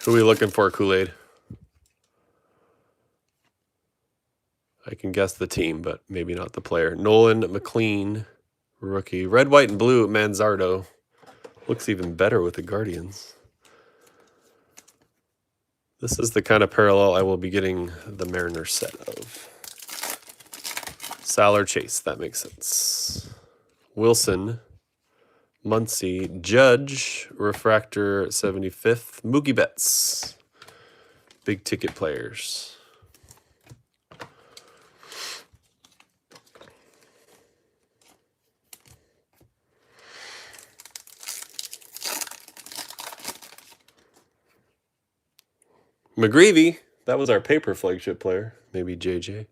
Who are we looking for, Kool-Aid? I can guess the team, but maybe not the player. Nolan McLean, rookie. Red, white, and blue, Manzardo. Looks even better with the Guardians. This is the kind of parallel I will be getting the Mariners set of. Salar Chase, that makes sense. Wilson, Muncie, Judge, Refractor 75th, Mookie Betts. Big ticket players. McGreevy, that was our paper flagship player. Maybe JJ.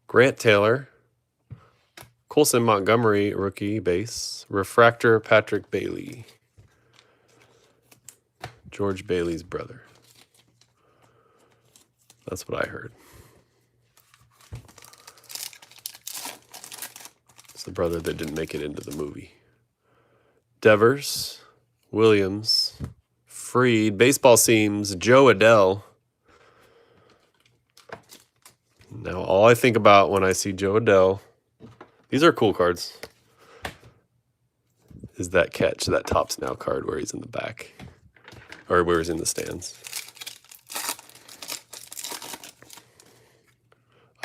Grant Taylor. Colson Montgomery, rookie base. Refractor Patrick Bailey. George Bailey's brother. That's what I heard. It's the brother that didn't make it into the movie. Devers, Williams, Freed, baseball seams, Joe Adell. Now, all I think about when I see Joe Adell, these are cool cards, is that catch, that Topps Now card where he's in the back, or where he's in the stands.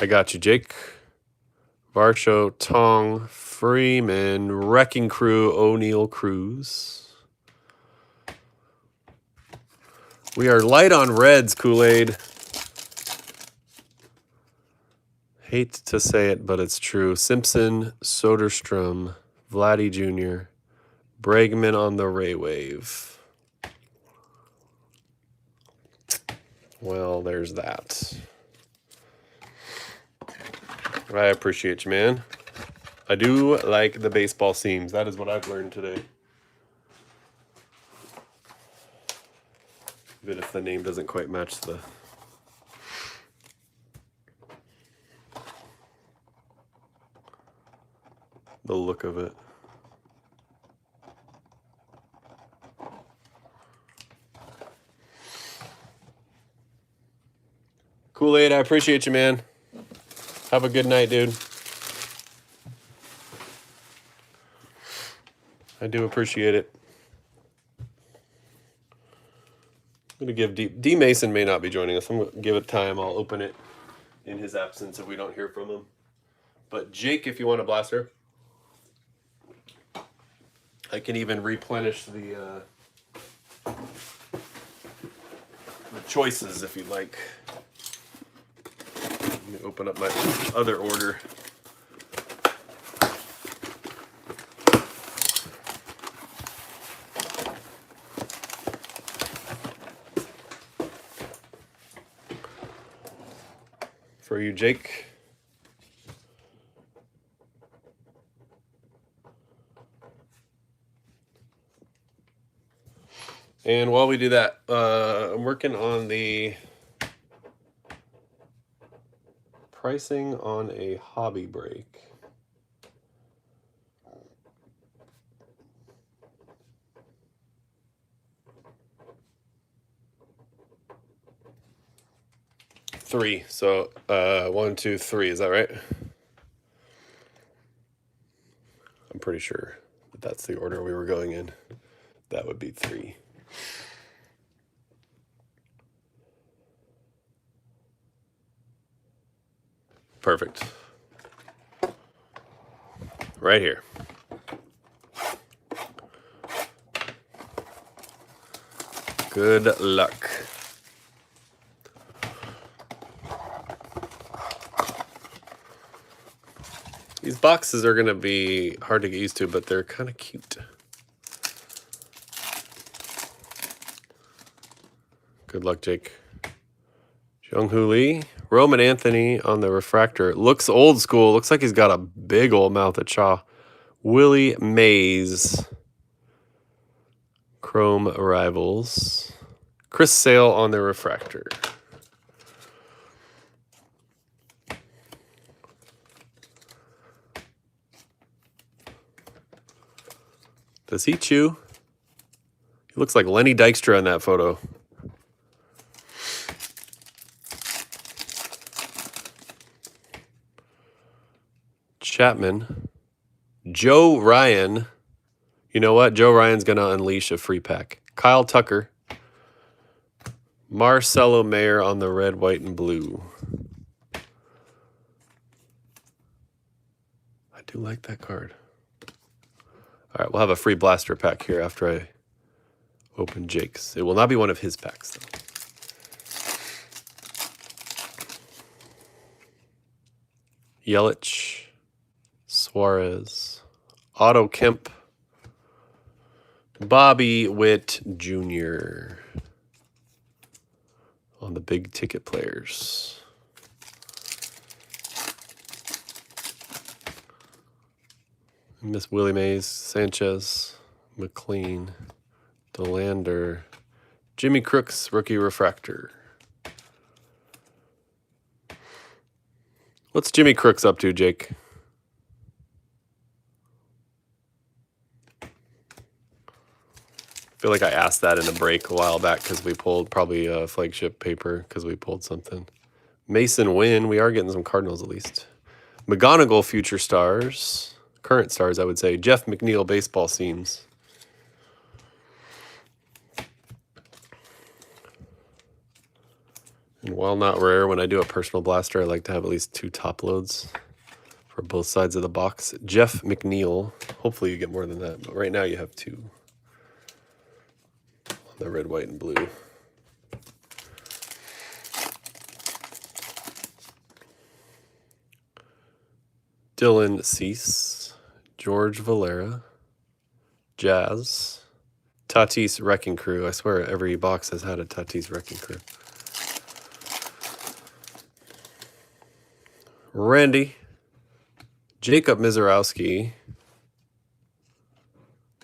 I got you, Jake. Varsho, Tong, Freeman, Wrecking Crew, O'Neill Cruz. We are light on reds, Kool-Aid. Hate to say it, but it's true. Simpson, Soderstrom, Vladdy Jr., Bregman on the Ray Wave. Well, there's that. I appreciate you, man. I do like the baseball seams. That is what I've learned today. Even if the name doesn't quite match the look of it. Kool-Aid, I appreciate you, man. Have a good night, dude. I do appreciate it. I'm going to give D Mason may not be joining us. I'm going to give it time. I'll open it in his absence if we don't hear from him. But Jake, if you want a blaster, I can even replenish the choices if you'd like. Let me open up my other order. For you, Jake. And while we do that, I'm working on the pricing on a hobby break. 3. So 1, 2, 3. Is that right? I'm pretty sure that that's the order we were going in. That would be 3. Perfect. Right here. Good luck. These boxes are going to be hard to get used to, but they're kind of cute. Good luck, Jake. Jung-Hoo Lee. Roman Anthony on the refractor. Looks old school. Looks like he's got a big old mouth at Shaw. Willie Mays. Chrome Rivals. Chris Sale on the refractor. Does he chew? He looks like Lenny Dykstra in that photo. Chapman. Joe Ryan. You know what? Joe Ryan's going to unleash a free pack. Kyle Tucker. Marcelo Mayer on the red, white, and blue. I do like that card. All right, we'll have a free blaster pack here after I open Jake's. It will not be one of his packs, though. Yelich. Suarez. Otto Kemp. Bobby Witt Jr. on the big ticket players. Miss Willie Mays, Sanchez, McLean, DeLander, Jimmy Crooks, rookie refractor. What's Jimmy Crooks up to, Jake? I feel like I asked that in a break a while back because we pulled probably a flagship paper because we pulled something. Mason Wynn, we are getting some Cardinals at least. McGonigal, future stars. Current stars, I would say. Jeff McNeil, baseball seams. And while not rare, when I do a personal blaster, I like to have at least 2 top loads for both sides of the box. Jeff McNeil. Hopefully you get more than that, but right now you have 2. The red, white, and blue. Dylan Cease, George Valera, Jazz, Tatis Wrecking Crew. I swear every box has had a Tatis Wrecking Crew. Randy, Jacob Mizorowski,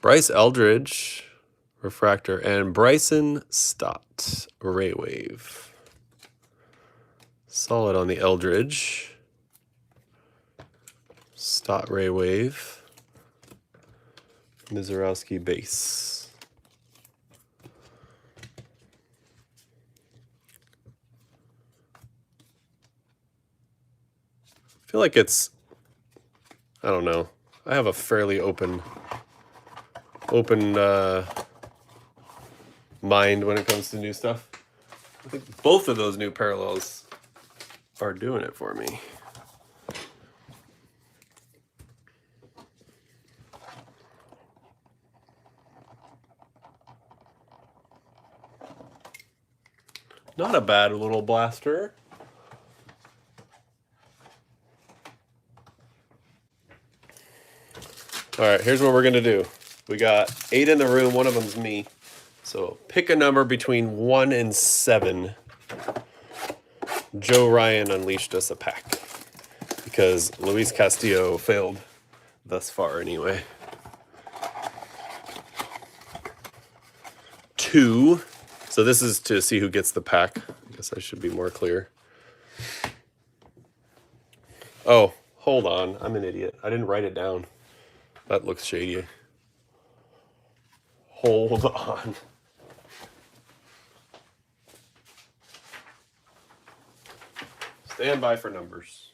Bryce Eldridge, refractor, and Bryson Stott, Ray Wave. Solid on the Eldridge. Stott, Ray Wave. Mizorowski base. I feel like it's, I don't know. I have a fairly open mind when it comes to new stuff. I think both of those new parallels are doing it for me. Not a bad little blaster. All right, here's what we're going to do. We got 8 in the room. One of them's me. So pick a number between 1 and 7. Joe Ryan unleashed us a pack because Luis Castillo failed thus far anyway. 2. So this is to see who gets the pack. I guess I should be more clear. Oh, hold on. I'm an idiot. I didn't write it down. That looks shady. Hold on. Stand by for numbers.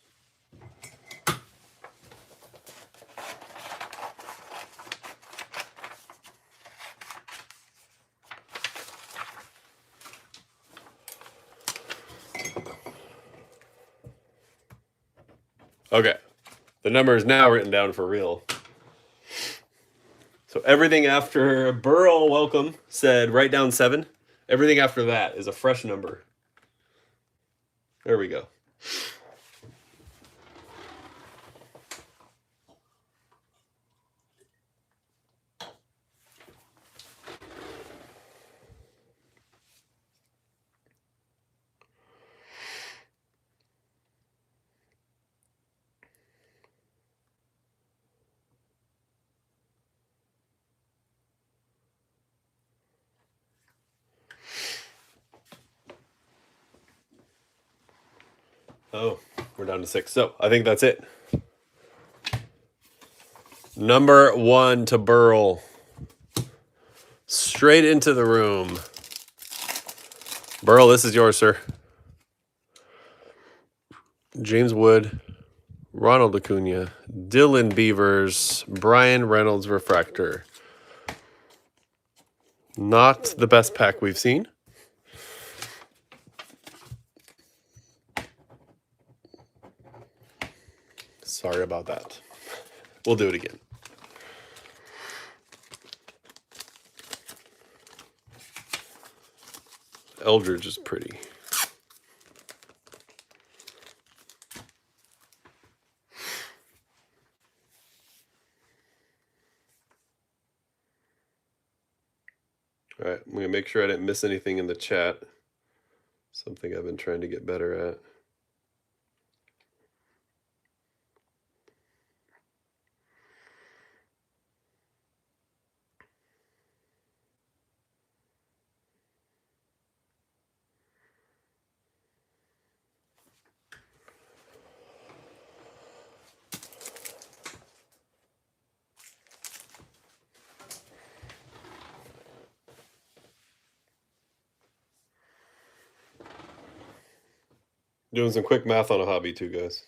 Okay. The number is now written down for real. So everything after Burl, welcome, said write down 7. Everything after that is a fresh number. There we go. Oh, we're down to 6. So I think that's it. Number 1 to Burl. Straight into the room. Burl, this is yours, sir. James Wood, Ronald Acuna, Dylan Beavers, Brian Reynolds Refractor. Not the best pack we've seen. Sorry about that. We'll do it again. Eldridge is pretty. All right, I'm going to make sure I didn't miss anything in the chat. Something I've been trying to get better at. Doing some quick math on a hobby too, guys.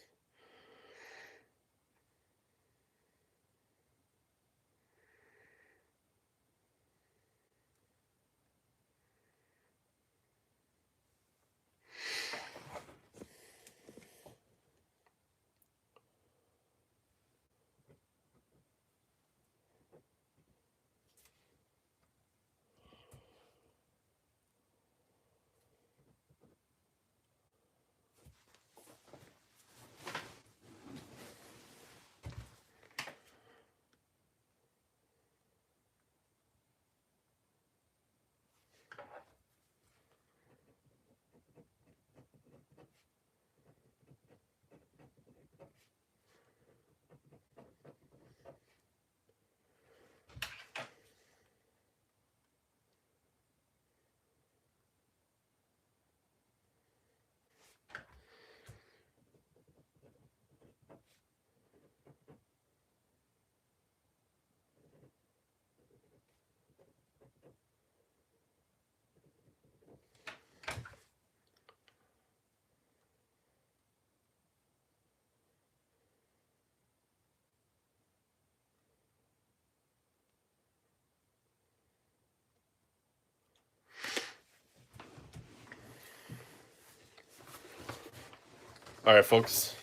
All right, folks.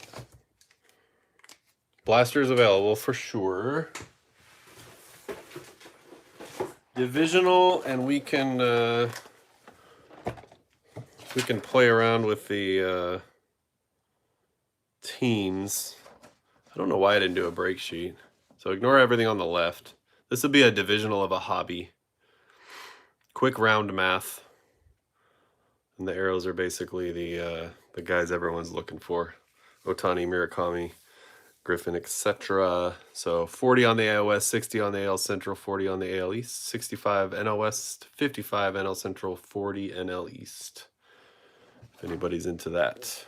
Blasters available for sure. Divisional, and we can play around with the teams. I don't know why I didn't do a break sheet. So ignore everything on the left. This would be a divisional of a hobby. Quick round math. And the arrows are basically the guys everyone's looking for. Otani, Murakami, Griffin, etc. So 40 on the AL West, 60 on the AL Central, 40 on the AL East, 65 NL West, 55 NL Central, 40 NL East. If anybody's into that.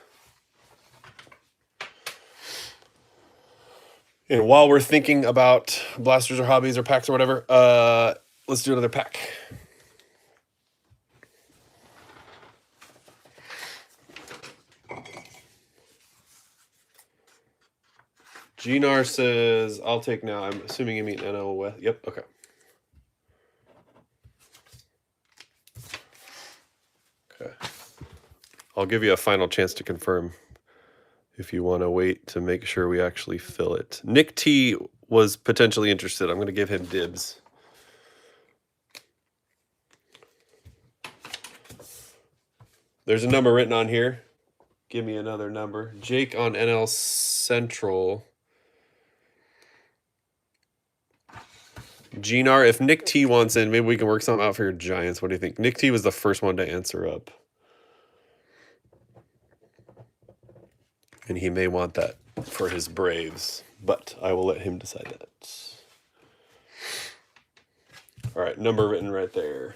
And while we're thinking about blasters or hobbies or packs or whatever, let's do another pack. Gnar says, I'll take now. I'm assuming you mean NL West. Yep, okay. Okay. I'll give you a final chance to confirm if you want to wait to make sure we actually fill it. Nick T was potentially interested. I'm going to give him dibs. There's a number written on here. Give me another number. Jake on NL Central. Gnar, if Nick T wants in, maybe we can work something out for your Giants. What do you think? Nick T was the first one to answer up. And he may want that for his Braves, but I will let him decide that. All right, number written right there.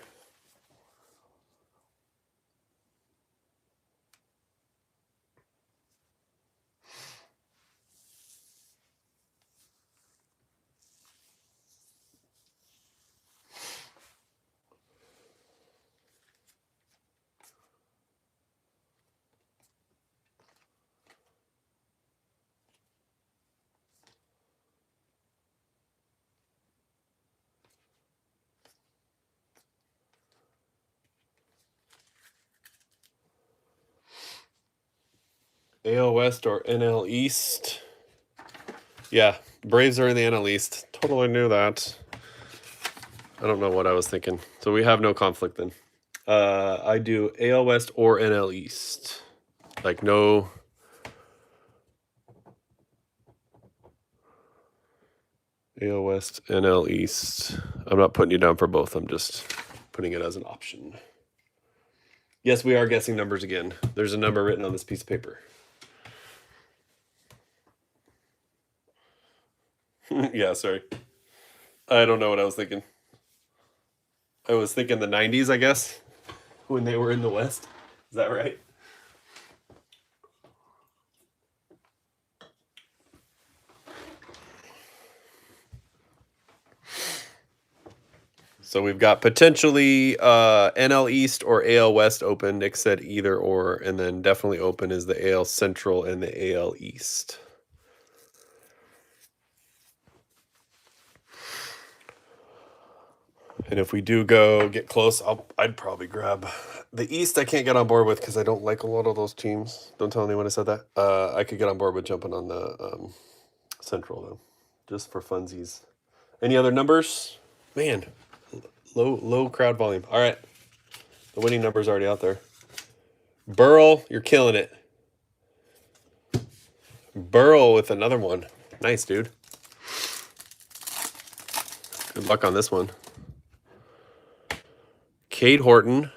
AL West or NL East? Yeah, Braves are in the NL East. Totally knew that. I don't know what I was thinking. So we have no conflict then. I do AL West or NL East. Like no. AL West, NL East. I'm not putting you down for both. I'm just putting it as an option. Yes, we are guessing numbers again. There's a number written on this piece of paper. Yeah, sorry. I don't know what I was thinking. I was thinking the 90s, I guess, when they were in the West. Is that right? So we've got potentially NL East or AL West open. Nick said either or, and then definitely open is the AL Central and the AL East. And if we do go get close, I'd probably grab the East. I can't get on board with because I don't like a lot of those teams. Don't tell anyone I said that. I could get on board with jumping on the Central though, just for funsies. Any other numbers? Man, low crowd volume. All right, the winning number's already out there. Burl, you're killing it. Burl with another one. Nice, dude. Good luck on this one. Cade Horton,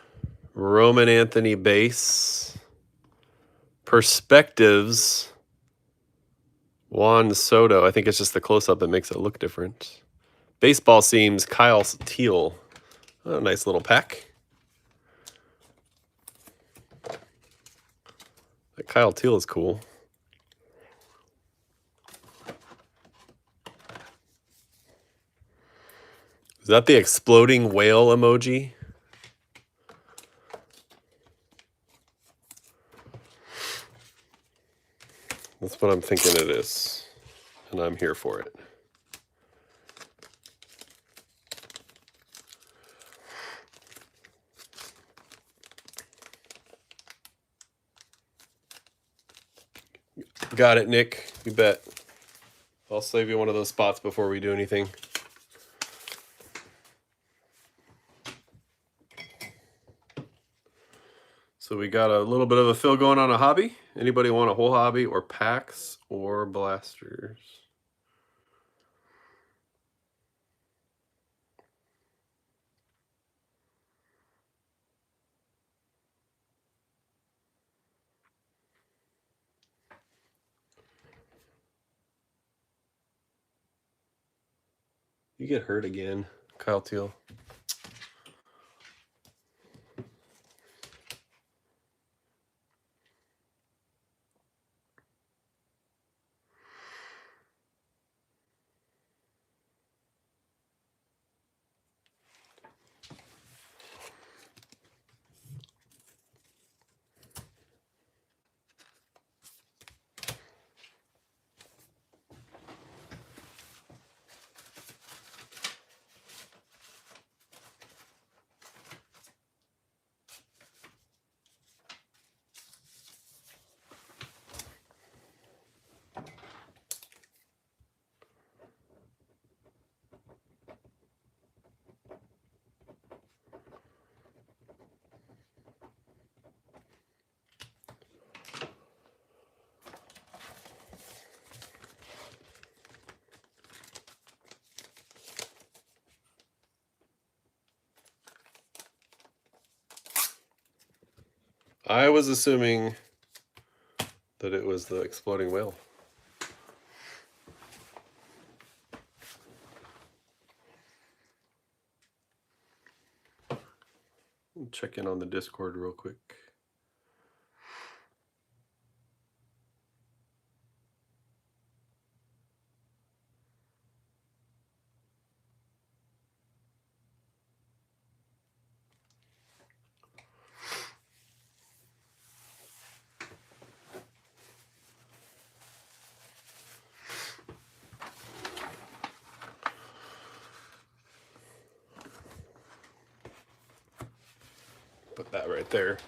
Roman Anthony base, Perspectives, Juan Soto. I think it's just the close-up that makes it look different. Baseball seams, Kyle Teal. Oh, nice little pack. That Kyle Teal is cool. Is that the exploding whale emoji? That's what I'm thinking it is, and I'm here for it. Got it, Nick. You bet. I'll save you one of those spots before we do anything. So we got a little bit of a fill going on a hobby. Anybody want a whole hobby or packs or blasters? You get hurt again, Kyle Teal. I was assuming that it was the exploding whale. Check in on the Discord real quick. Put that right there.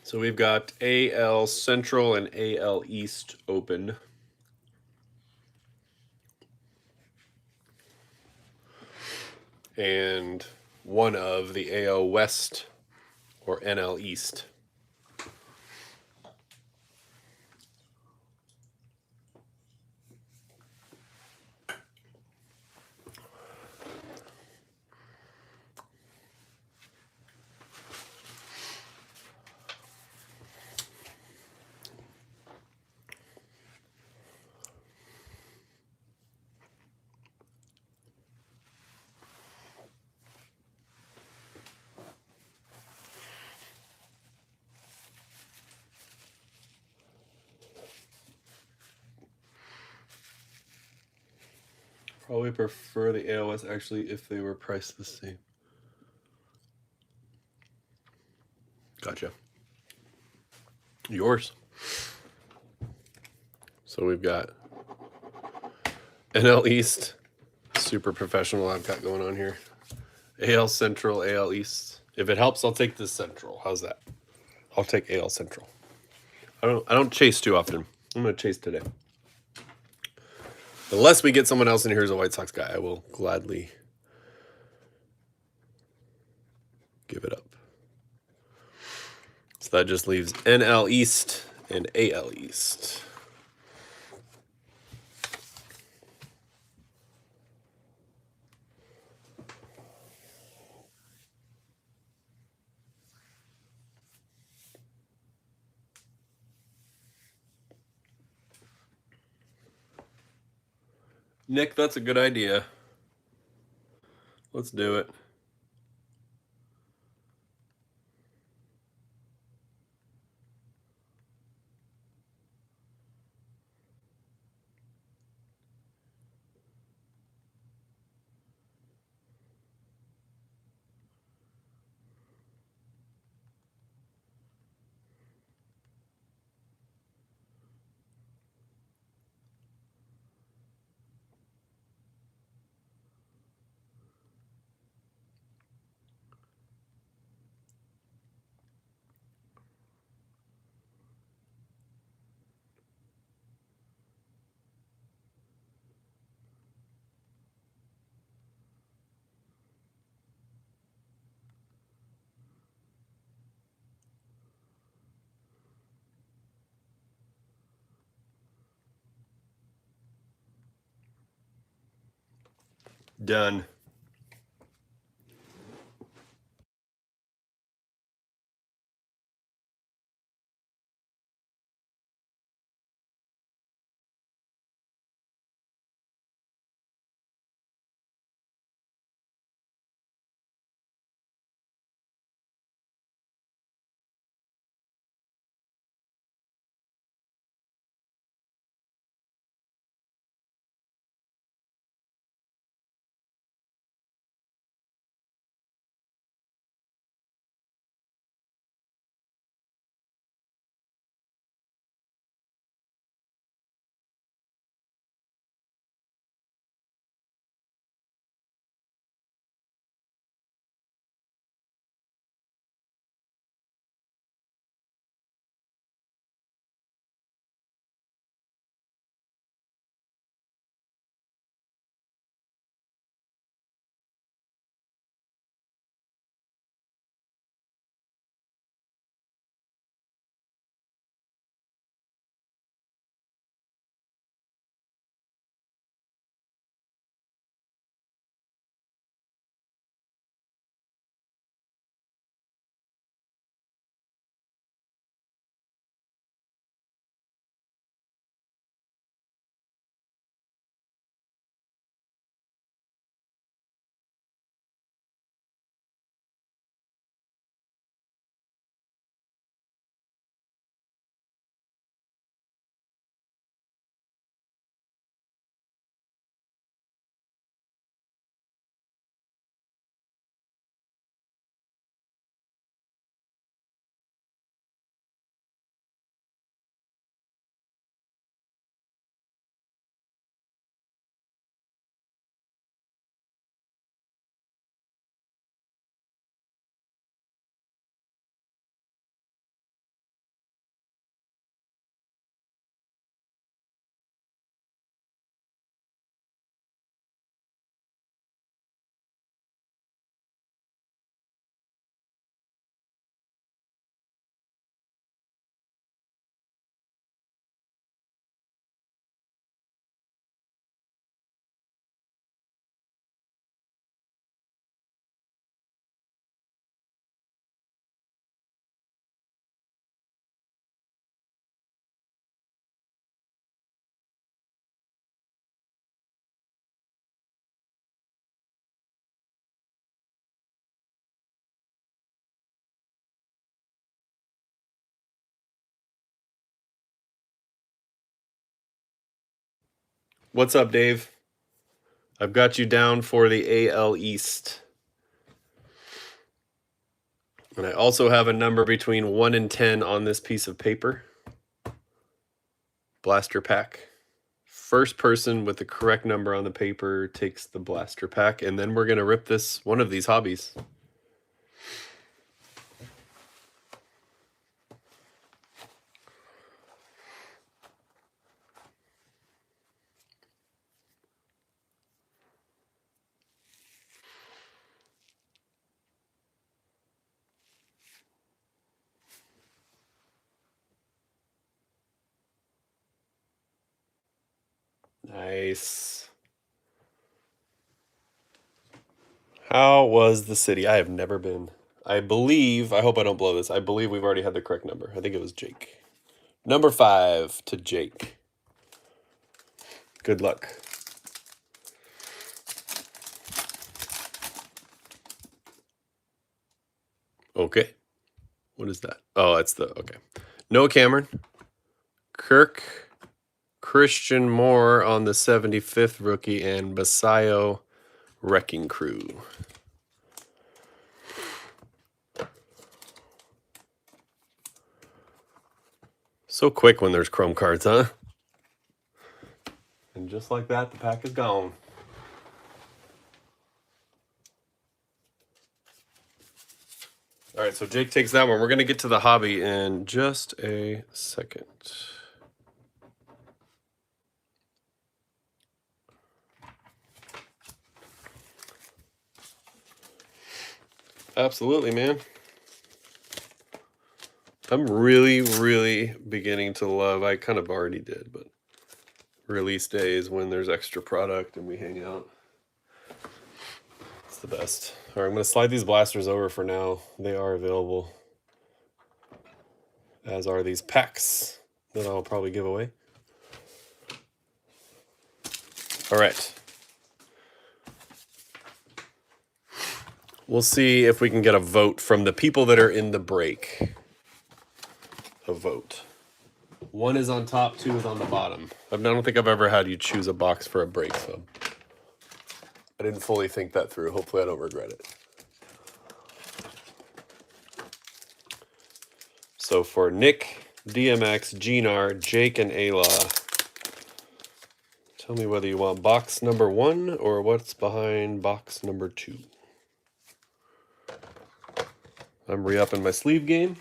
So we've got AL Central and AL East open. And one of the AL West or NL East. Probably prefer the AOS actually if they were priced the same. Gotcha. Yours. So we've got NL East, super professional I've got going on here. AL Central, AL East. If it helps, I'll take this Central. How's that? I'll take AL Central. I don't chase too often. I'm gonna chase today. Unless we get someone else in here who's a White Sox guy, I will gladly give it up. So that just leaves NL East and AL East. Nick, that's a good idea. Let's do it. Done. What's up, Dave? I've got you down for the AL East. And I also have a number between 1 and 10 on this piece of paper. Blaster pack. First person with the correct number on the paper takes the blaster pack, and then we're going to rip this one of these hobbies. Nice. How was the city? I have never been. I believe, I hope I don't blow this, I believe we've already had the correct number. I think it was Jake. Number 5 to Jake. Good luck. Okay. What is that? Oh, it's the, okay. Noah Cameron. Kirk. Christian Moore on the 75th rookie, and Basayo Wrecking Crew. So quick when there's Chrome cards, huh? And just like that, the pack is gone. All right, so Jake takes that one. We're going to get to the hobby in just a second. Absolutely, man. I'm really, really beginning to love, I kind of already did, but release days when there's extra product and we hang out. It's the best. All right, I'm going to slide these blasters over for now. They are available, as are these packs that I'll probably give away. All right. We'll see if we can get a vote from the people that are in the break. A vote. One is on top, two is on the bottom. I don't think I've ever had you choose a box for a break, so I didn't fully think that through. Hopefully I don't regret it. So for Nick, DMX, Gnar, Jake, and Ayla, tell me whether you want box number 1 or what's behind box number 2. I'm re-upping my sleeve game,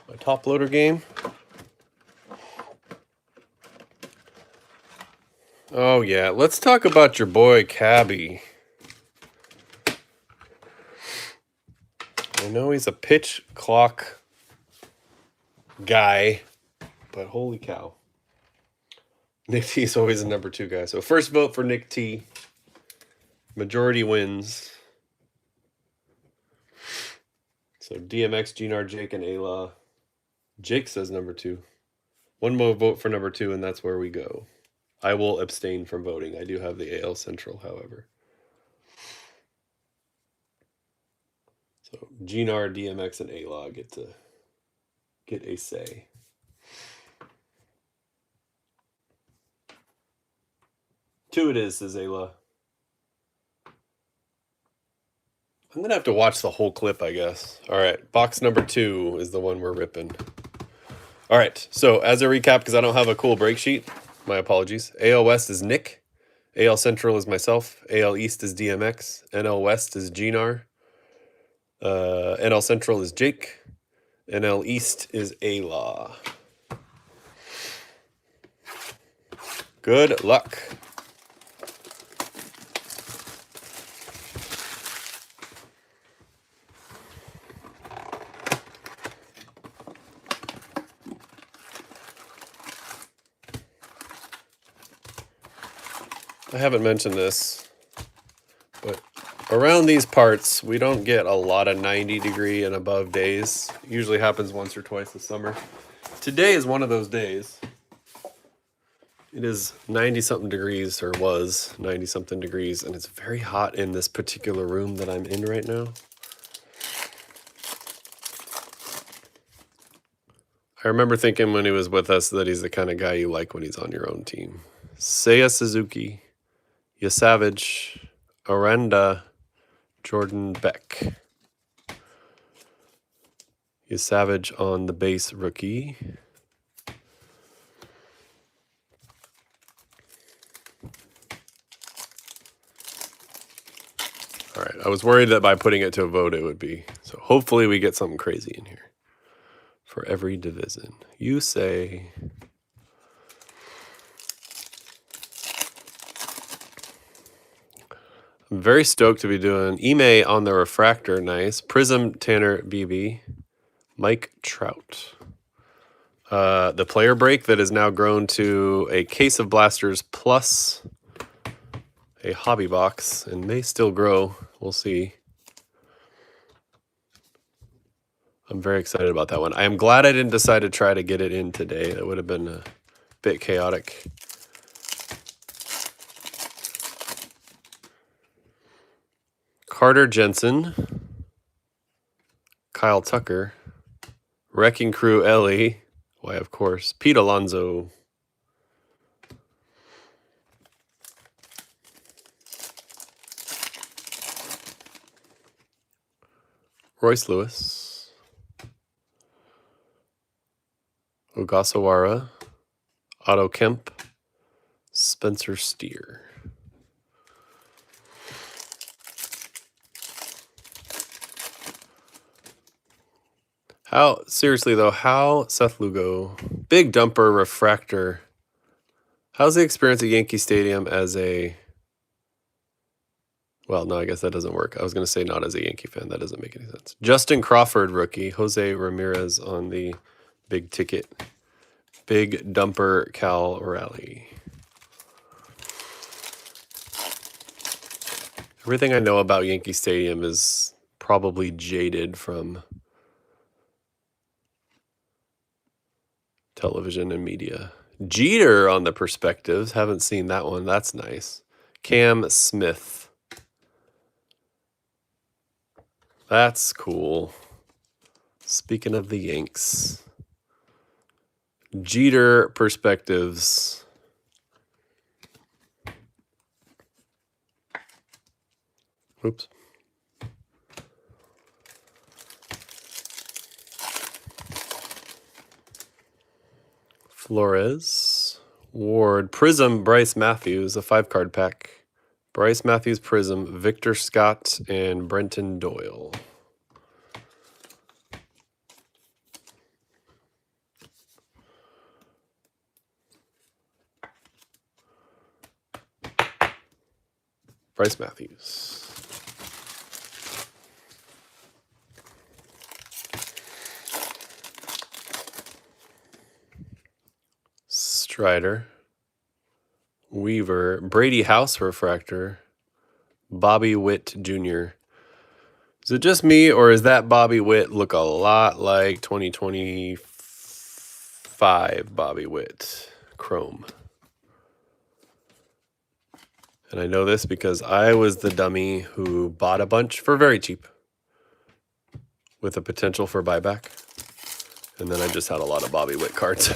my top loader game. Oh yeah, let's talk about your boy Cabby. I know he's a pitch clock guy, but holy cow. Nick T is always a number 2 guy. So first vote for Nick T. Majority wins. So DMX, Gnar, Jake, and Ayla. Jake says number 2. One more vote for number 2, and that's where we go. I will abstain from voting. I do have the AL Central, however. So Gnar, DMX, and Ayla get to get a say. Two it is, says Ayla. I'm going to have to watch the whole clip, I guess. All right, box number 2 is the one we're ripping. All right, so as a recap, because I don't have a cool break sheet, my apologies. AL West is Nick. AL Central is myself. AL East is DMX. NL West is Gnar. NL Central is Jake. NL East is Ayla. Good luck. I haven't mentioned this, but around these parts, we don't get a lot of 90-degree and above days. It usually happens once or twice this summer. Today is one of those days. It is 90-something degrees, or was 90-something degrees, and it's very hot in this particular room that I'm in right now. I remember thinking when he was with us that he's the kind of guy you like when he's on your own team. Seiya Suzuki, Yasavage, Aranda, Jordan Beck. Yasavage on the base rookie. All right, I was worried that by putting it to a vote it would be. So hopefully we get something crazy in here. For every division. You say... I'm very stoked to be doing Ime on the refractor. Nice. Prism, Tanner, BB. Mike Trout. The player break that has now grown to a case of blasters plus a hobby box and may still grow. We'll see. I'm very excited about that one. I am glad I didn't decide to try to get it in today. That would have been a bit chaotic. Carter Jensen. Kyle Tucker. Wrecking Crew Ellie. Why, of course. Pete Alonso. Royce Lewis. Ogasawara. Otto Kemp. Spencer Steer. How, seriously though, how, Seth Lugo, big dumper refractor. How's the experience at Yankee Stadium as a, well, no, I guess that doesn't work. I was going to say not as a Yankee fan. That doesn't make any sense. Justin Crawford rookie, Jose Ramirez on the big ticket. Big dumper Cal Raleigh. Everything I know about Yankee Stadium is probably jaded from television and media. Jeter on the perspectives. Haven't seen that one. That's nice. Cam Smith. That's cool. Speaking of the Yanks. Jeter perspectives. Oops. Flores. Ward. Prism. Bryce Matthews. A 5-card pack. Bryce Matthews Prism. Victor Scott and Brenton Doyle. Bryce Matthews. Strider. Weaver. Brady House refractor. Bobby Witt Jr. Is it just me, or is that Bobby Witt look a lot like 2025 Bobby Witt Chrome? And I know this because I was the dummy who bought a bunch for very cheap with a potential for buyback. And then I just had a lot of Bobby Witt cards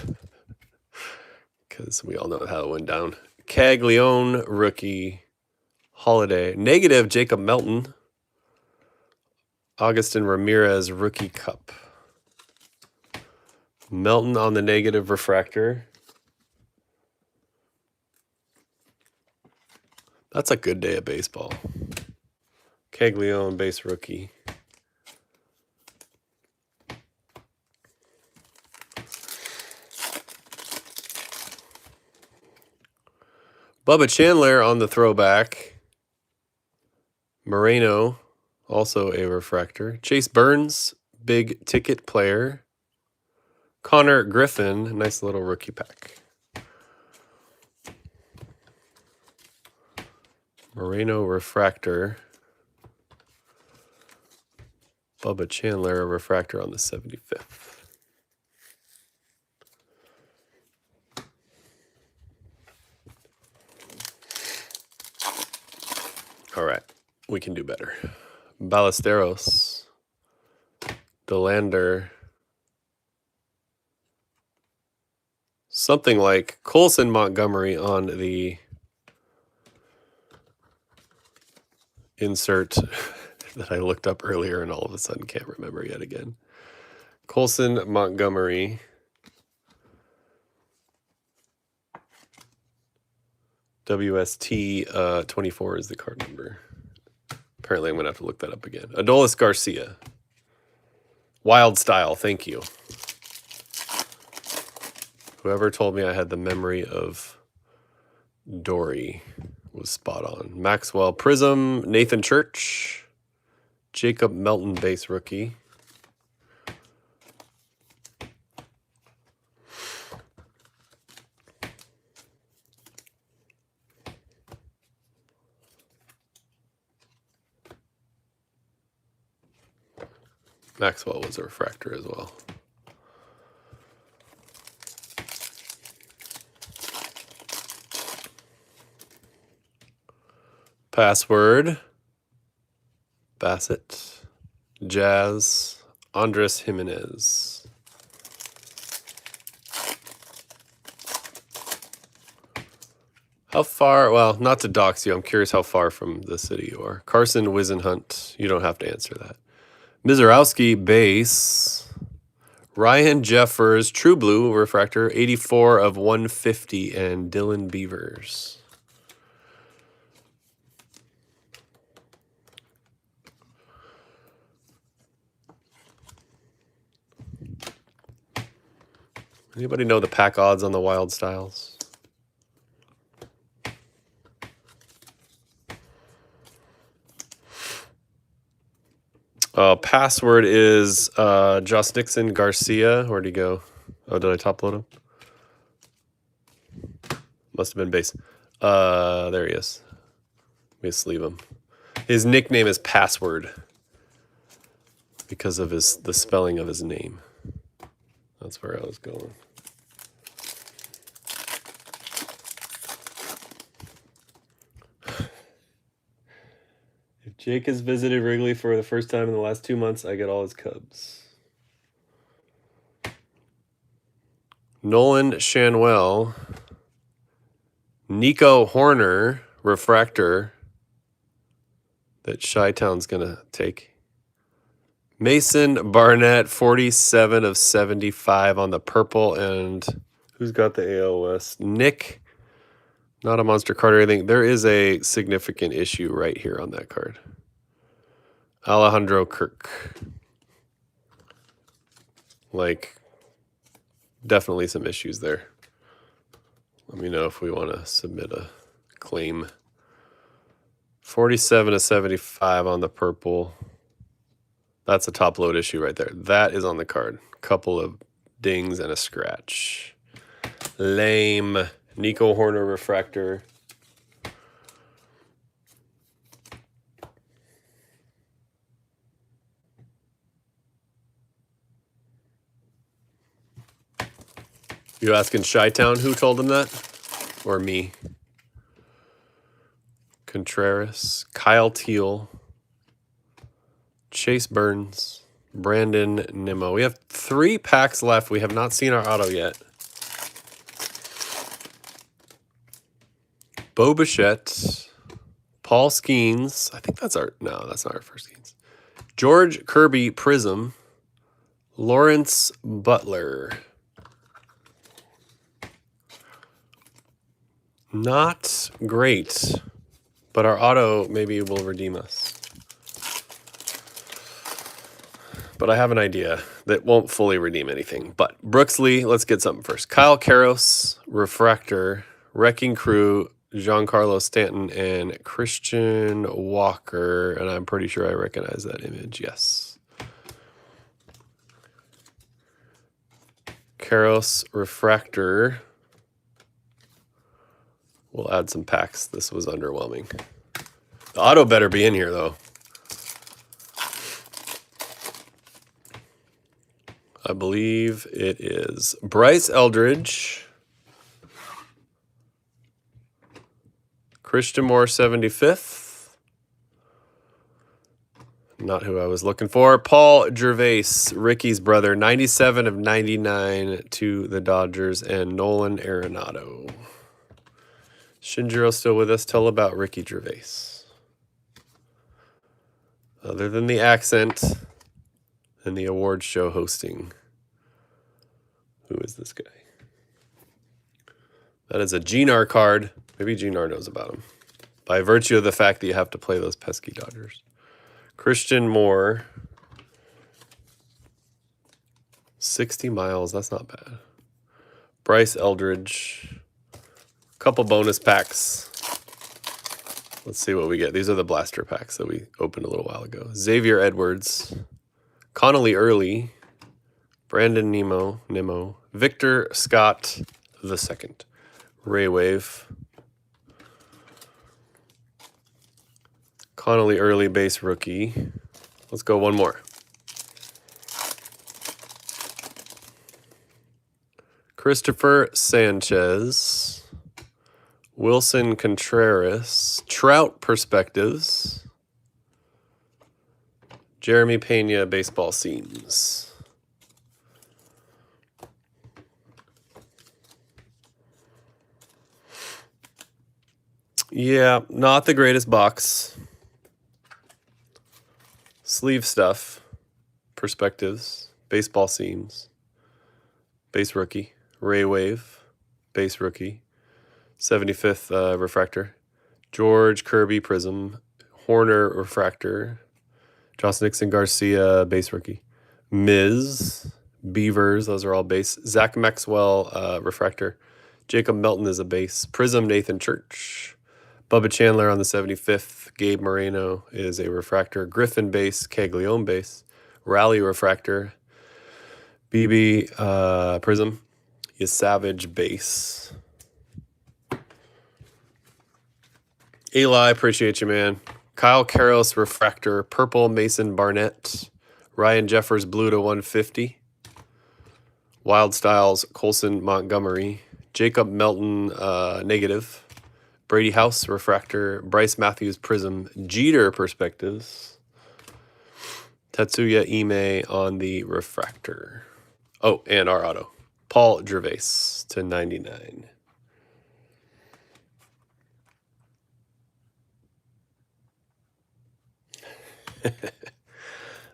because we all know how it went down. Caglione rookie. Holiday. Negative Jacob Melton. Augustin Ramirez rookie cup. Melton on the negative refractor. That's a good day of baseball. Caglione base rookie. Bubba Chandler on the throwback. Moreno, also a refractor. Chase Burns, big ticket player. Connor Griffin, nice little rookie pack. Moreno refractor. Bubba Chandler, a refractor on the 75th. All right, we can do better. Ballesteros. Delander. Something like Colson Montgomery on the insert that I looked up earlier and all of a sudden can't remember yet again. Colson Montgomery. WST 24 is the card number. Apparently I'm going to have to look that up again. Adolis Garcia. Wild Style, thank you. Whoever told me I had the memory of Dory was spot on. Maxwell Prism, Nathan Church, Jacob Melton base rookie. Maxwell was a refractor as well. Password. Bassett. Jazz. Andres Jimenez. How far, well, not to dox you, I'm curious how far from the city you are. Carson Wisenhunt, you don't have to answer that. Mizorowski, base. Ryan Jeffers, True Blue, refractor, 84 of 150, and Dylan Beavers. Anybody know the pack odds on the Wild Styles? Password is Josh Nixon Garcia. Where'd he go? Oh, did I top load him? Must have been base. There he is. Let me just leave him. His nickname is Password because of the spelling of his name. That's where I was going. If Jake has visited Wrigley for the first time in the last 2 months, I get all his Cubs. Nolan Shanwell. Nico Horner, refractor, that Chi-Town's going to take. Mason Barnett, 47 of 75 on the purple. And who's got the AL West? Nick, not a monster card or anything. There is a significant issue right here on that card. Alejandro Kirk. Like, definitely some issues there. Let me know if we want to submit a claim. 47 of 75 on the purple. That's a top load issue right there. That is on the card. Couple of dings and a scratch. Lame. Nico Horner refractor. You asking Chi-Town who told him that? Or me? Contreras. Kyle Teal. Chase Burns. Brandon Nimmo. We have 3 packs left. We have not seen our auto yet. Bo Bichette. Paul Skeens. I think that's our... No, that's not our first Skeens. George Kirby Prism. Lawrence Butler. Not great, but our auto maybe will redeem us. But I have an idea that won't fully redeem anything. But Brooksley, let's get something first. Kyle Karros, refractor, Wrecking Crew, Giancarlo Stanton, and Christian Walker. And I'm pretty sure I recognize that image, yes. Karros, refractor. We'll add some packs. This was underwhelming. The auto better be in here, though. I believe it is Bryce Eldridge. Christian Moore, 75th. Not who I was looking for. Paul Gervais, Ricky's brother, 97 of 99 to the Dodgers, and Nolan Arenado. Shinjiro still with us. Tell about Ricky Gervais. Other than the accent and the award show hosting, who is this guy? That is a GNR card. Maybe GNR knows about him. By virtue of the fact that you have to play those pesky Dodgers. Christian Moore. 60 miles. That's not bad. Bryce Eldridge. Couple bonus packs. Let's see what we get. These are the blaster packs that we opened a little while ago. Xavier Edwards, Connolly Early, Brandon Nimmo, Victor Scott II, Ray Wave, Connolly Early base rookie. Let's go one more. Christopher Sanchez. Wilson Contreras, Trout Perspectives, Jeremy Pena, baseball seams. Yeah, not the greatest box. Sleeve stuff. Perspectives. Baseball seams. Base rookie. Ray Wave. Base rookie. 75th refractor. George Kirby Prism. Horner refractor. Joss Nixon Garcia base rookie. Miz. Beavers, those are all base. Zach Maxwell refractor. Jacob Melton is a base. Prism Nathan Church. Bubba Chandler on the 75th. Gabe Moreno is a refractor. Griffin base. Caglione base. Rally refractor. BB Prism is Savage base. Eli, appreciate you, man. Kyle Karros refractor. Purple Mason Barnett. Ryan Jeffers blue to 150. Wild Styles Colson Montgomery. Jacob Melton negative. Brady House refractor. Bryce Matthews Prism. Jeter perspectives. Tatsuya Ime on the refractor. Oh, and our auto. Paul Gervais to 99.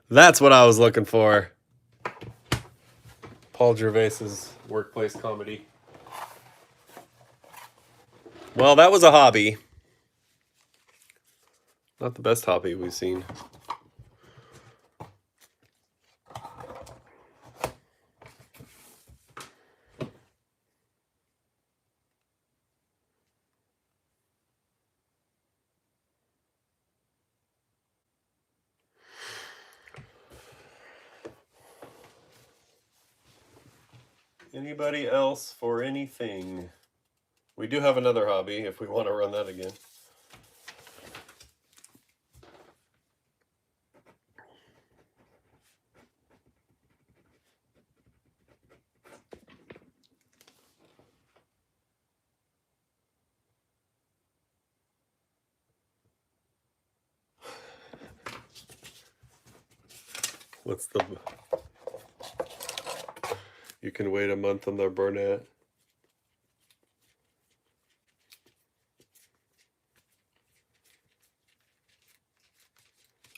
That's what I was looking for. Paul Gervais's workplace comedy. Well, that was a hobby. Not the best hobby we've seen. Anybody else for anything? We do have another hobby if we want to run that again. What's the... You can wait a month on the Burnett.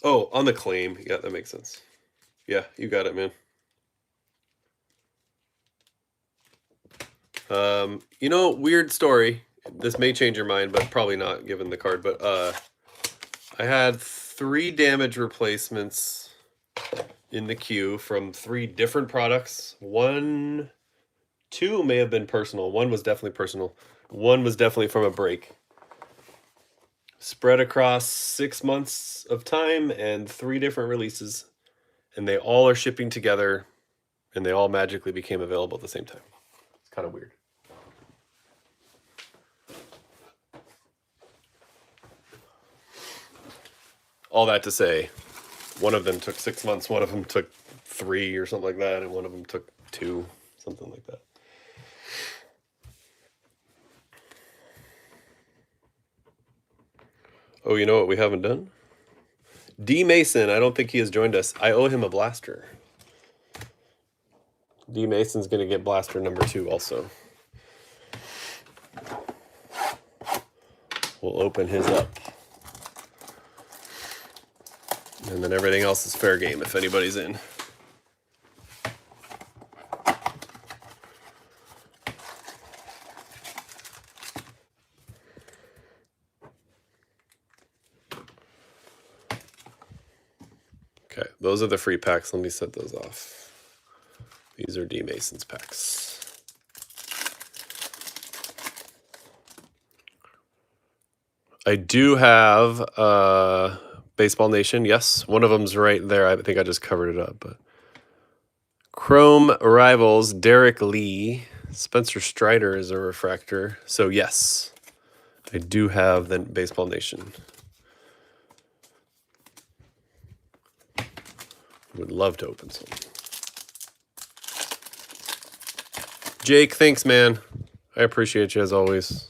Oh, on the claim. Yeah, that makes sense. Yeah, you got it, man. You know, weird story. This may change your mind, but probably not given the card. But I had 3 damage replacements in the queue from 3 different products. 2 may have been personal. 1 was definitely personal. 1 was definitely from a break. Spread across 6 months of time and 3 different releases. And they all are shipping together, and they all magically became available at the same time. It's kind of weird. All that to say, one of them took 6 months, one of them took 3 or something like that, and one of them took 2, something like that. Oh, you know what we haven't done? D. Mason, I don't think he has joined us. I owe him a blaster. D. Mason's going to get blaster number 2 also. We'll open his up. And then everything else is fair game if anybody's in. Okay, those are the free packs. Let me set those off. These are D. Mason's packs. I do have Baseball Nation. Yes, one of them's right there. I think I just covered it up. But Chrome Rivals, Derek Lee. Spencer Strider is a refractor. So yes, I do have the Baseball Nation. Would love to open some. Jake, thanks, man. I appreciate you as always.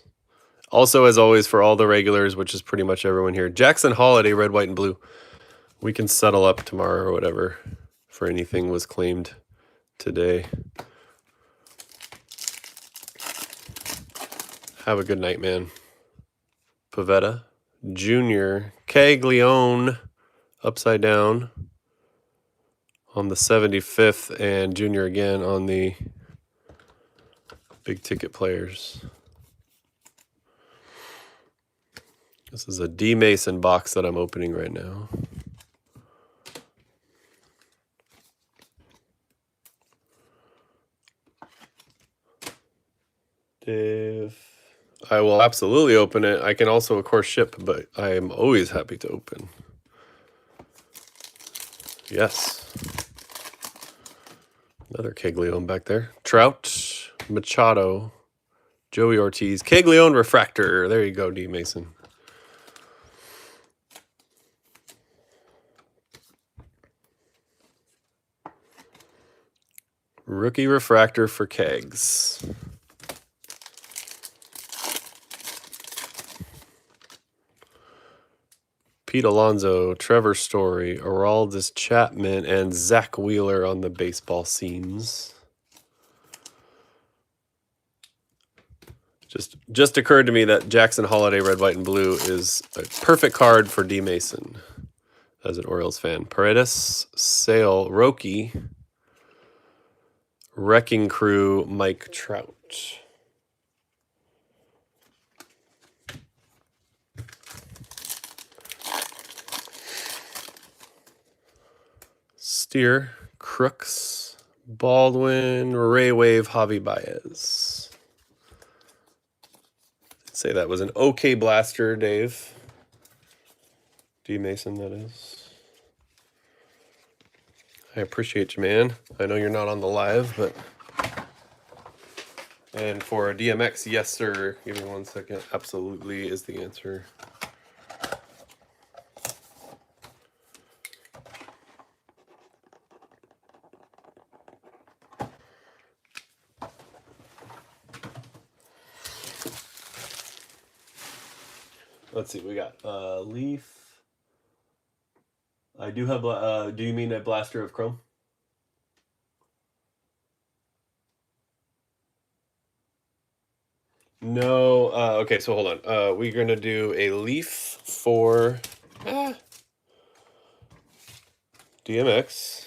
Also, as always, for all the regulars, which is pretty much everyone here. Jackson Holiday, red, white, and blue. We can settle up tomorrow or whatever for anything was claimed today. Have a good night, man. Pavetta, Junior, Caglione, upside down on the 75th, and Junior again on the big ticket players. This is a D Mason box that I'm opening right now. Dave, I will absolutely open it. I can also, of course, ship, but I am always happy to open. Yes. Another Caglione back there. Trout, Machado, Joey Ortiz, Caglione Refractor. There you go, D Mason. Rookie Refractor for Kegs. Pete Alonso, Trevor Story, Aroldis Chapman, and Zach Wheeler on the baseball scenes. Just occurred to me that Jackson Holiday Red, White, and Blue is a perfect card for D Mason as an Orioles fan. Paredes, Sale, Roki, Wrecking Crew, Mike Trout. Steer, Crooks, Baldwin, Ray Wave, Javi Baez. I'd say that was an okay blaster, Dave. D Mason, that is. I appreciate you, man. I know you're not on the live, but... And for a DMX, yes, sir. Give me 1 second. Absolutely is the answer. Let's see, we got Leaf. I do have, do you mean a blaster of Chrome? No, okay, so hold on. We're going to do a Leaf for DMX.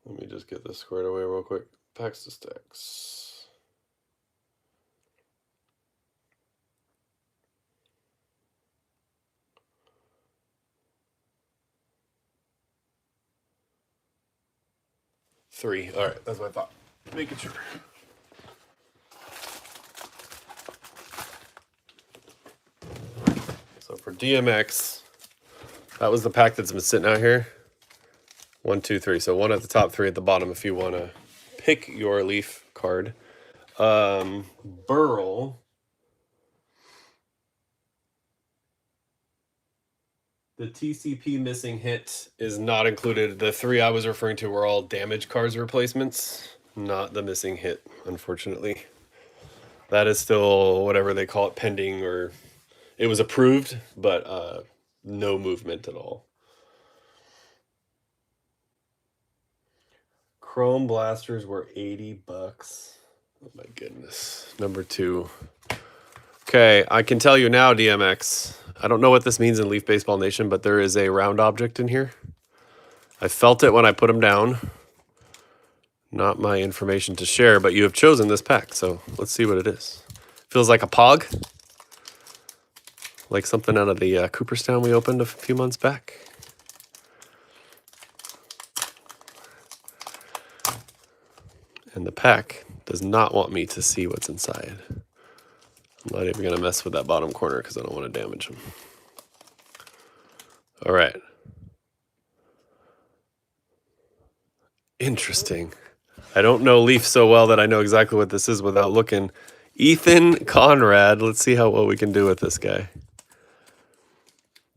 Let me just get this squared away real quick. Packs to stacks. Three. All right, that's what I thought. Making sure. So for DMX, that was the pack that's been sitting out here. 1, 2, 3. So one at the top, three at the bottom if you want to pick your Leaf card. Burl. The TCP missing hit is not included. The three I was referring to were all damage cards replacements, not the missing hit, unfortunately. That is still whatever they call it, pending, or it was approved, but no movement at all. Chrome blasters were $80. Oh my goodness. Number 2. Okay, I can tell you now, DMX. I don't know what this means in Leaf Baseball Nation, but there is a round object in here. I felt it when I put them down. Not my information to share, but you have chosen this pack, so let's see what it is. Feels like a Pog. Like something out of the Cooperstown we opened a few months back. And the pack does not want me to see what's inside. I'm not even going to mess with that bottom corner because I don't want to damage them. All right. Interesting. I don't know Leaf so well that I know exactly what this is without looking. Ethan Conrad. Let's see how well we can do with this guy.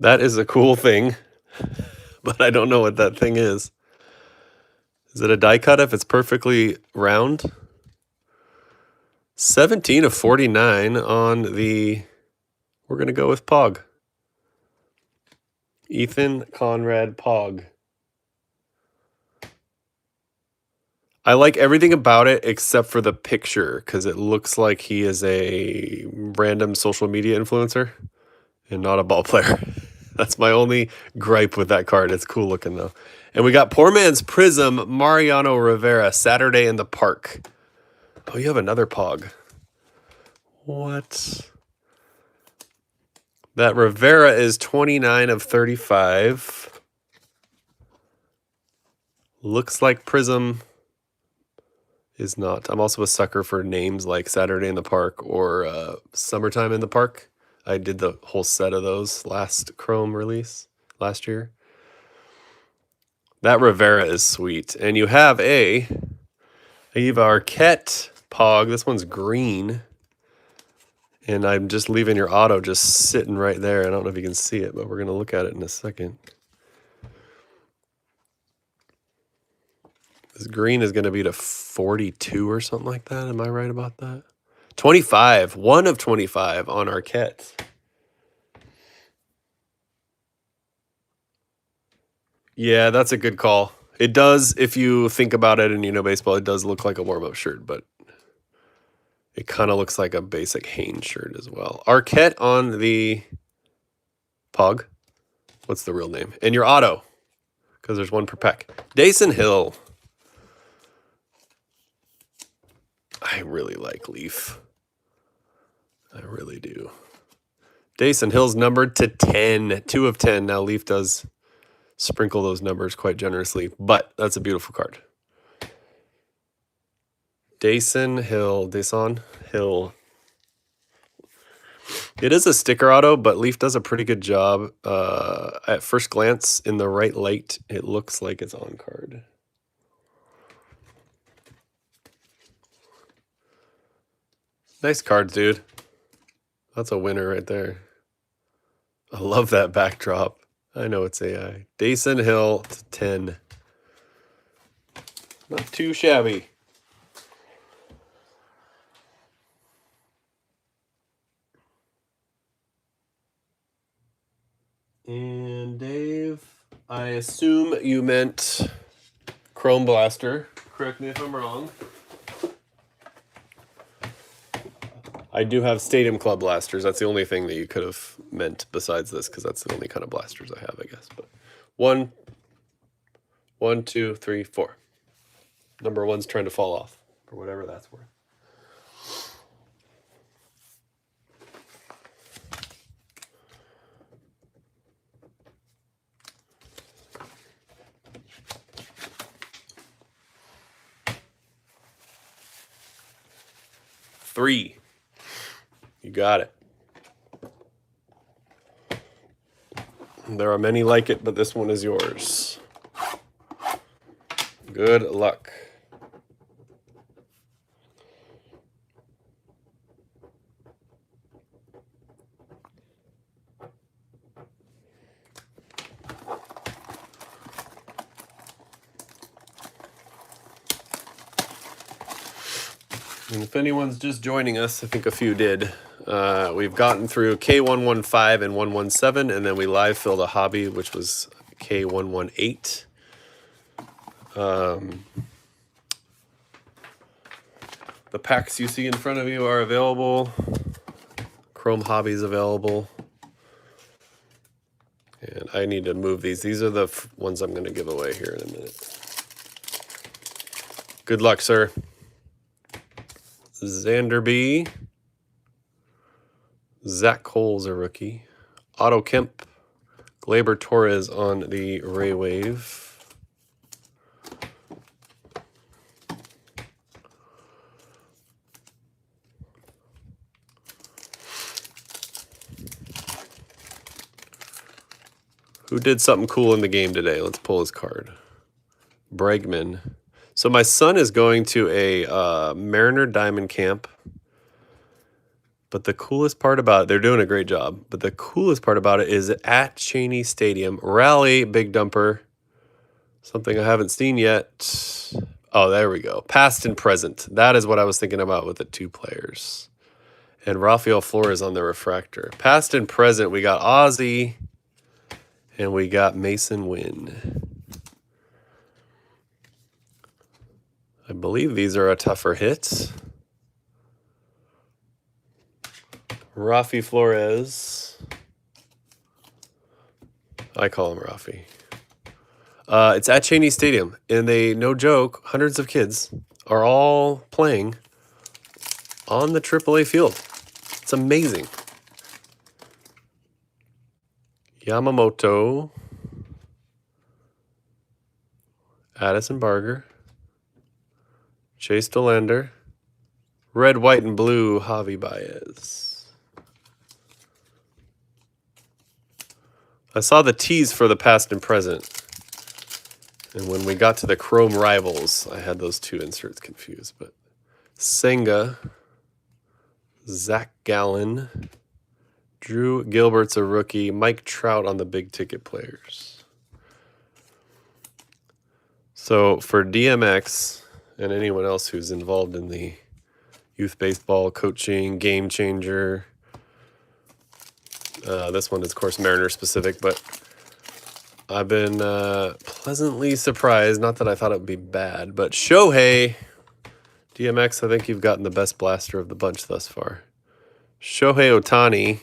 That is a cool thing, but I don't know what that thing is. Is it a die cut if it's perfectly round? 17 of 49 on the, we're going to go with Pog. Ethan Conrad Pog. I like everything about it except for the picture because it looks like he is a random social media influencer and not a ball player. That's my only gripe with that card. It's cool looking though. And we got Poor Man's Prism, Mariano Rivera, Saturday in the Park. Oh, you have another Pog. What? That Rivera is 29 of 35. Looks like Prism is not. I'm also a sucker for names like Saturday in the Park or Summertime in the Park. I did the whole set of those last Chrome release last year. That Rivera is sweet. And you have a Eva Arquette Pog. This one's green. And I'm just leaving your auto just sitting right there. I don't know if you can see it, but we're going to look at it in a second. This green is going to be to 42 or something like that. Am I right about that? 25. 1 of 25 on Arquette. Yeah, that's a good call. It does, if you think about it and you know baseball, it does look like a warm-up shirt, but it kind of looks like a basic Hanes shirt as well. Arquette on the Pog. What's the real name? And your auto, because there's one per pack. Dason Hill. I really like Leaf. I really do. Dason Hill's numbered to 10. 2 of 10. Now Leaf does sprinkle those numbers quite generously, but that's a beautiful card. Dason Hill. It is a sticker auto, but Leaf does a pretty good job. At first glance, in the right light, it looks like it's on card. Nice cards, dude. That's a winner right there. I love that backdrop. I know it's AI. Dason Hill to 10. Not too shabby. And Dave, I assume you meant Chrome Blaster. Correct me if I'm wrong. I do have Stadium Club blasters. That's the only thing that you could have meant besides this, because that's the only kind of blasters I have, I guess. But 1, 2, 3, 4. Number 1's trying to fall off, for whatever that's worth. Three. You got it. There are many like it, but this one is yours. Good luck. And if anyone's just joining us, I think a few did. We've gotten through K115 and 117, and then we live filled a hobby, which was K118. The packs you see in front of you are available. Chrome Hobby's available. And I need to move these. These are the ones I'm going to give away here in a minute. Good luck, sir. Xander B. Zach Cole's a rookie. Otto Kemp. Gleyber Torres on the Ray Wave. Who did something cool in the game today? Let's pull his card. Bregman. So my son is going to a Mariner Diamond camp. But the coolest part about it, they're doing a great job. But the coolest part about it is at Cheney Stadium. Rally, Big Dumper. Something I haven't seen yet. Oh, there we go. Past and present. That is what I was thinking about with the 2 players. And Rafael Flores on the refractor. Past and present, we got Ozzy and we got Mason Wynn. I believe these are a tougher hit. Rafi Flores. I call him Rafi. It's at Cheney Stadium, and they, no joke, hundreds of kids are all playing on the AAA field. It's amazing. Yamamoto. Addison Barger. Chase Delander. Red, white, and blue, Javi Baez. I saw the teas for the past and present. And when we got to the Chrome Rivals, I had those 2 inserts confused. But Senga, Zach Gallen, Drew Gilbert's a rookie, Mike Trout on the big ticket players. So for DMX and anyone else who's involved in the youth baseball coaching, game changer, this one is, of course, Mariner specific, but I've been pleasantly surprised. Not that I thought it would be bad, but Shohei, DMX, I think you've gotten the best blaster of the bunch thus far. Shohei Ohtani,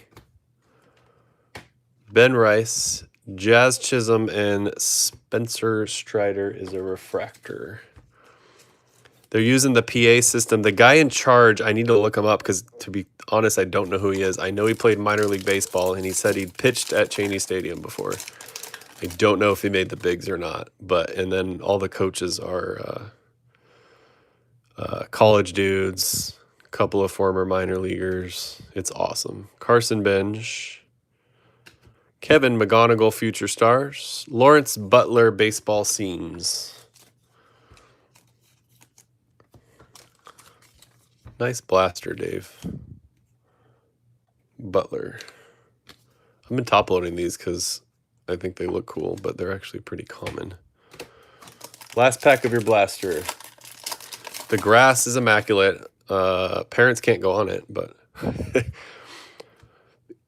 Ben Rice, Jazz Chisholm, and Spencer Strider is a refractor. They're using the PA system. The guy in charge, I need to look him up because, to be honest, I don't know who he is. I know he played minor league baseball, and he said he'd pitched at Cheney Stadium before. I don't know if he made the bigs or not. And then all the coaches are college dudes, a couple of former minor leaguers. It's awesome. Carson Bench, Kevin McGonigal, Future Stars, Lawrence Butler, Baseball Seams. Nice blaster, Dave. Butler. I've been top loading these because I think they look cool, but they're actually pretty common. Last pack of your blaster. The grass is immaculate. Parents can't go on it, but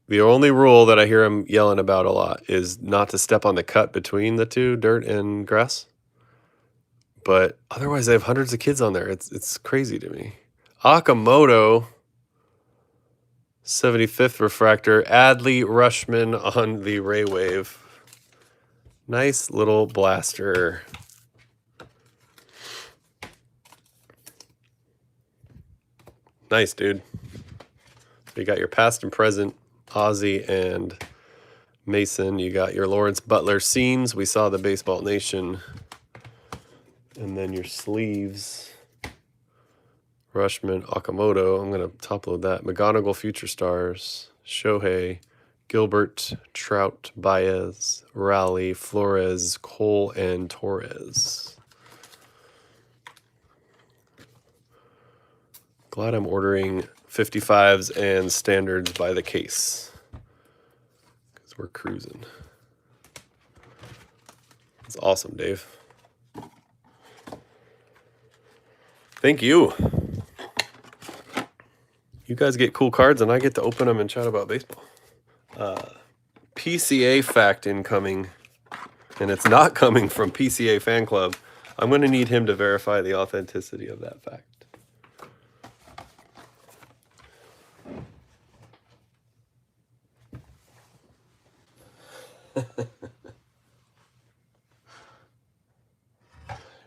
the only rule that I hear him yelling about a lot is not to step on the cut between the 2, dirt and grass. But otherwise, they have hundreds of kids on there. It's crazy to me. Akamoto, 75th refractor. Adley Rushman on the Ray Wave. Nice little blaster. Nice, dude. You got your past and present, Ozzy and Mason. You got your Lawrence Butler seams. We saw the Baseball Nation. And then your sleeves. Rushman, Okamoto. I'm going to top load that. McGonigal, Future Stars. Shohei, Gilbert, Trout, Baez, Raleigh, Flores, Cole, and Torres. Glad I'm ordering 55s and standards by the case. Because we're cruising. It's awesome, Dave. Thank you. You guys get cool cards, and I get to open them and chat about baseball. PCA fact incoming, and it's not coming from PCA Fan Club. I'm going to need him to verify the authenticity of that fact.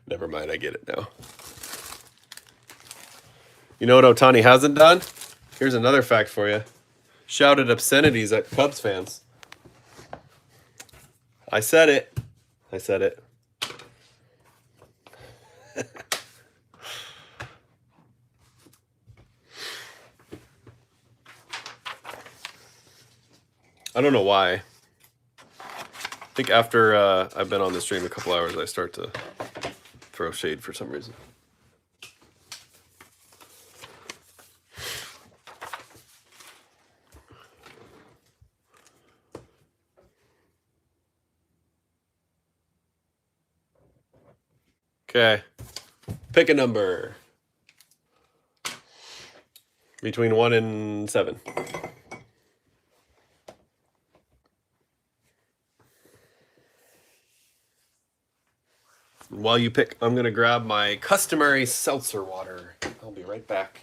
Never mind, I get it now. You know what Ohtani hasn't done? Here's another fact for you. Shouted obscenities at Cubs fans. I said it. I said it. I don't know why. I think after I've been on the stream a couple hours, I start to throw shade for some reason. Okay. Pick a number. Between 1 and 7. While you pick, I'm going to grab my customary seltzer water. I'll be right back.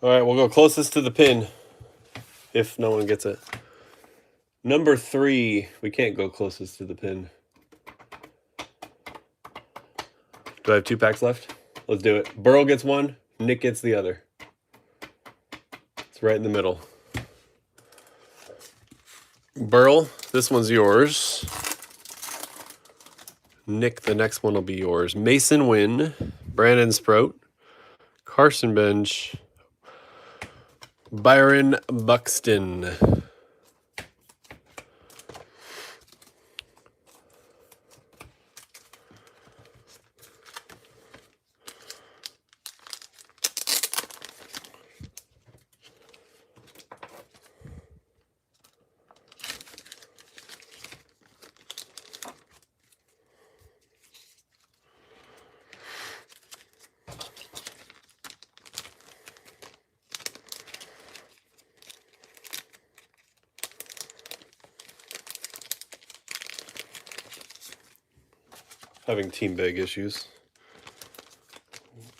All right, we'll go closest to the pin if no one gets it. Number 3, we can't go closest to the pin. Do I have 2 packs left? Let's do it. Burl gets one, Nick gets the other. It's right in the middle. Burl, this one's yours. Nick, the next one will be yours. Mason Wynn, Brandon Sprout, Carson Bench, Byron Buxton. Having team bag issues.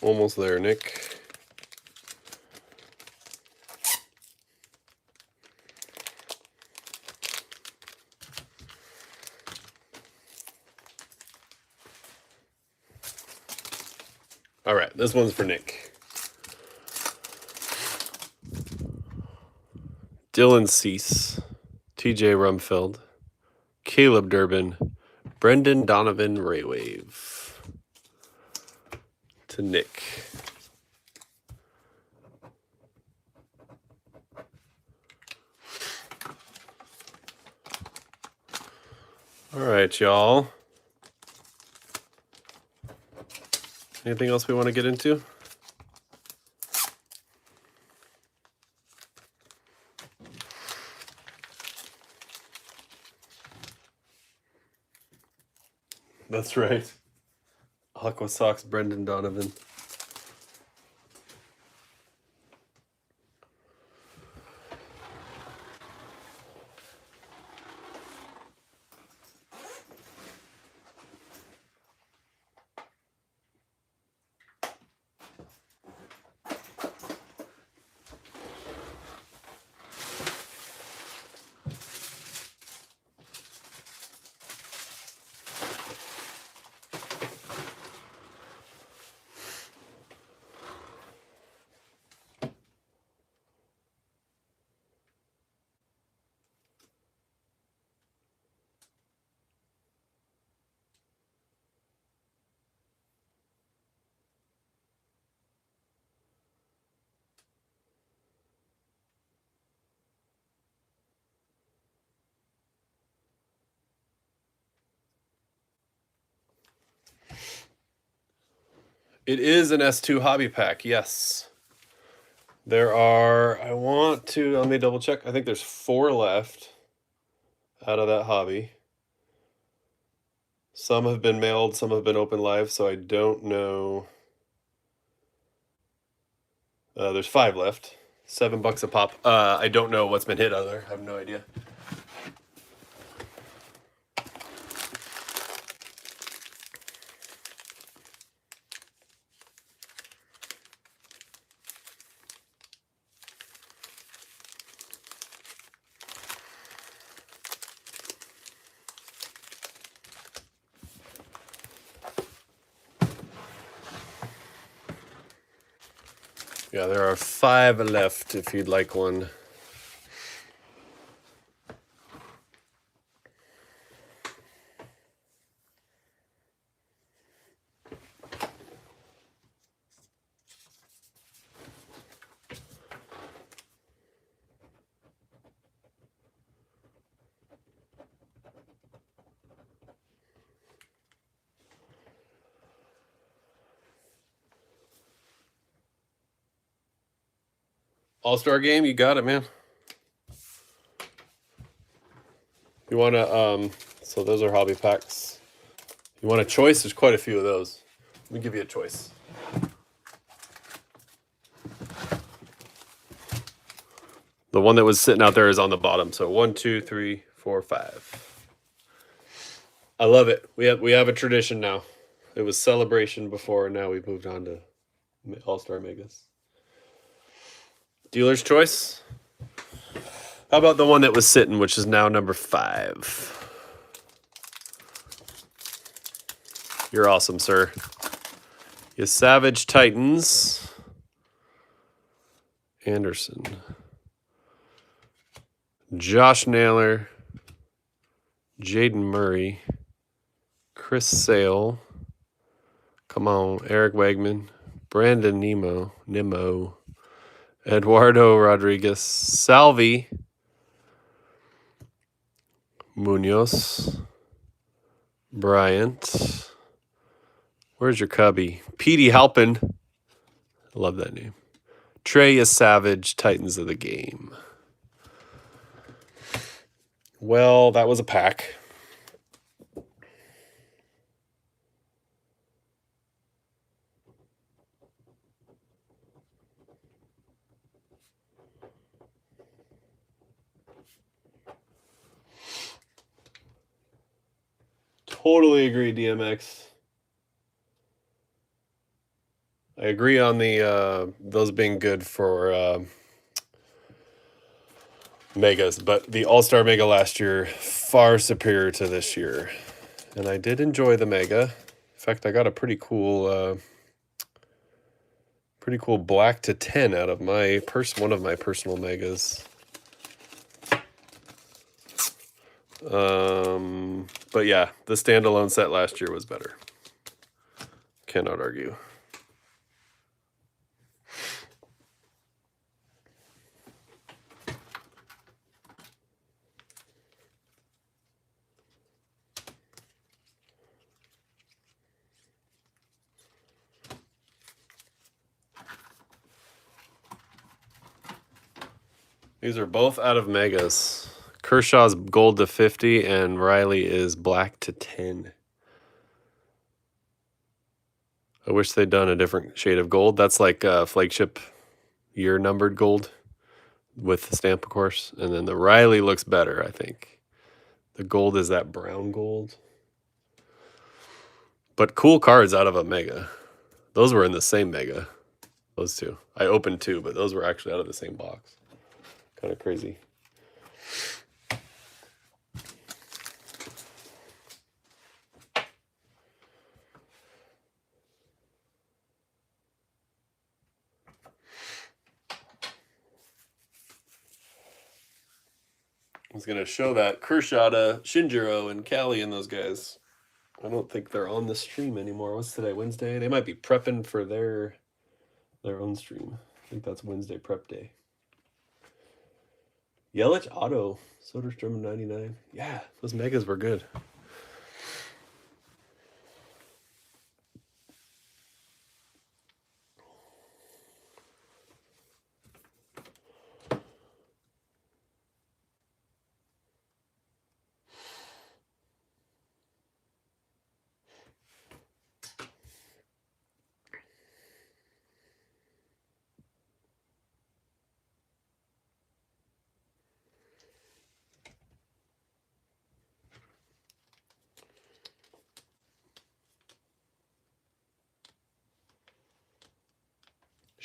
Almost there, Nick. All right, this one's for Nick. Dylan Cease, TJ Rumfeld, Caleb Durbin, Brendan Donovan Raywave. To Nick. All right, y'all. Anything else we want to get into? That's right. Aqua Sox, Brendan Donovan. It is an S2 hobby pack, yes. There are, let me double check. I think there's 4 left out of that hobby. Some have been mailed, some have been open live, so I don't know There's 5 left. $7 a pop. I don't know what's been hit out of there. I have no idea. Yeah, there are 5 left if you'd like one. All-Star Game, you got it, man. You want to, so those are hobby packs. You want a choice? There's quite a few of those. Let me give you a choice. The one that was sitting out there is on the bottom. So 1, 2, 3, 4, 5. I love it. We have a tradition now. It was Celebration before, and now we've moved on to All-Star Megas. Dealer's choice. How about the one that was sitting, which is now number 5? You're awesome, sir. You Savage Titans. Anderson. Josh Naylor. Jaden Murray. Chris Sale. Come on, Eric Wegman. Brandon Nimmo. Eduardo Rodriguez. Salvi. Munoz. Bryant. Where's your cubby? Petey Halpin. I love that name. Trey is Savage, Titans of the Game. Well, that was a pack. Totally agree, DMX. I agree on the those being good for megas, but the All-Star Mega last year far superior to this year. And I did enjoy the Mega. In fact, I got a pretty cool black to 10 out of my one of my personal Megas. But yeah, the standalone set last year was better. Cannot argue. These are both out of Megas. Kershaw's gold to 50 and Riley is black to 10. I wish they'd done a different shade of gold. That's like flagship year numbered gold with the stamp, of course. And then the Riley looks better, I think. The gold is that brown gold. But cool cards out of a Mega. Those were in the same Mega. Those two. I opened 2, but those were actually out of the same box. Kind of crazy. I was going to show that Kershaw to Shinjiro and Callie and those guys. I don't think they're on the stream anymore. What's today? Wednesday? They might be prepping for their own stream. I think that's Wednesday prep day. Yelich Auto. Soderstrom 99. Yeah, those Megas were good.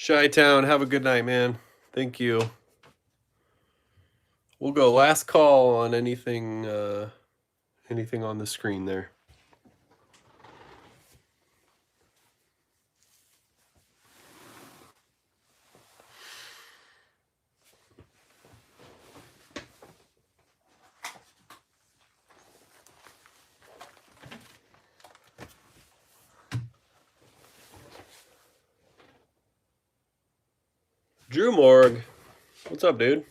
Chi-Town, have a good night, man. Thank you. We'll go last call on anything anything on the screen there. Drew Morg. What's up, dude?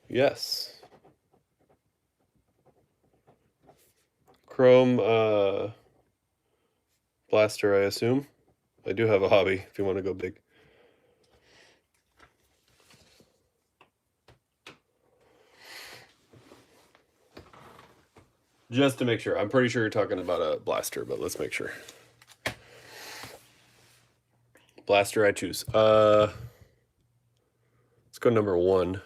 Yes. Chrome blaster, I assume. I do have a hobby if you want to go big. Just to make sure. I'm pretty sure you're talking about a blaster, but let's make sure. Blaster I choose. Let's go number 1.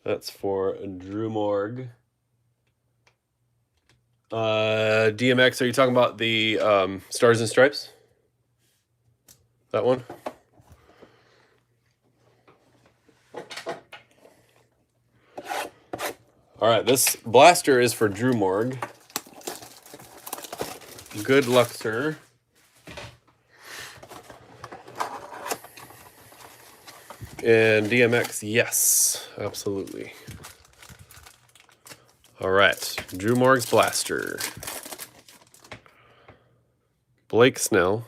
That's for Drew Morg. DMX, are you talking about the Stars and Stripes? That one? All right, this blaster is for Drew Morg. Good luck, sir. And DMX, yes, absolutely. All right, Drew Morg's blaster. Blake Snell.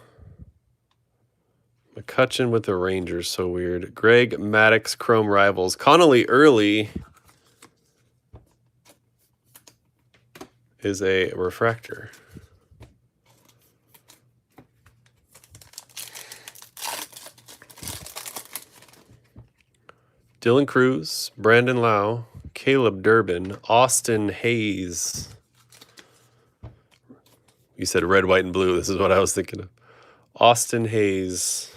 McCutcheon with the Rangers, so weird. Greg Maddux, Chrome Rivals. Connolly Early is a refractor. Dylan Cruz, Brandon Lau, Caleb Durbin, Austin Hayes. You said red, white, and blue. This is what I was thinking of. Austin Hayes.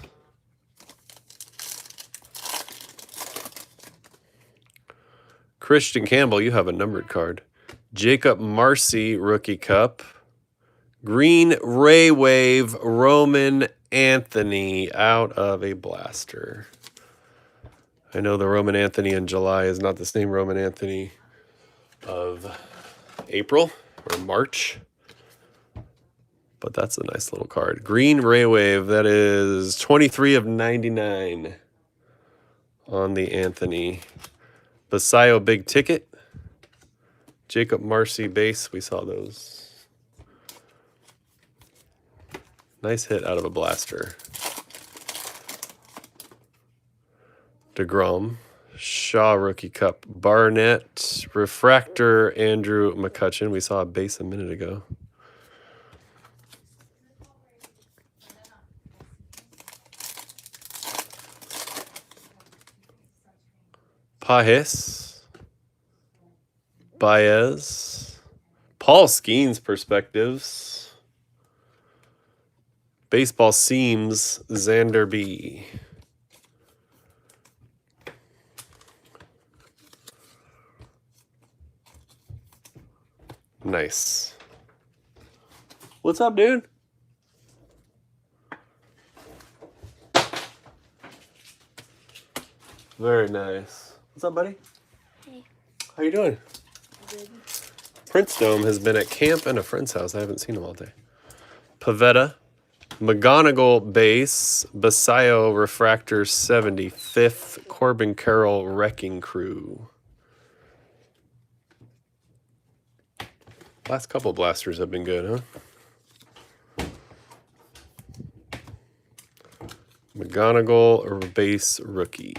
Christian Campbell, you have a numbered card. Jacob Marcy, Rookie Cup. Green Ray Wave, Roman Anthony out of a blaster. I know the Roman Anthony in July is not the same Roman Anthony of April or March. But that's a nice little card. Green Ray Wave, that is 23 of 99 on the Anthony. Basayo Big Ticket. Jacob Marcy base, we saw those. Nice hit out of a blaster. DeGrom, Shaw Rookie Cup, Barnett, Refractor, Andrew McCutcheon. We saw a base a minute ago. Pajes, Baez, Paul Skeens Perspectives, Baseball Seams, Xander B. Nice. What's up, dude? Very nice. What's up, buddy? Hey. How you doing? Good. Prince Dome has been at camp and a friend's house. I haven't seen him all day. Pavetta, McGonigal base, Basayo Refractor 75th, Corbin Carroll Wrecking Crew. Last couple blasters have been good, huh? McGonigal or base rookie.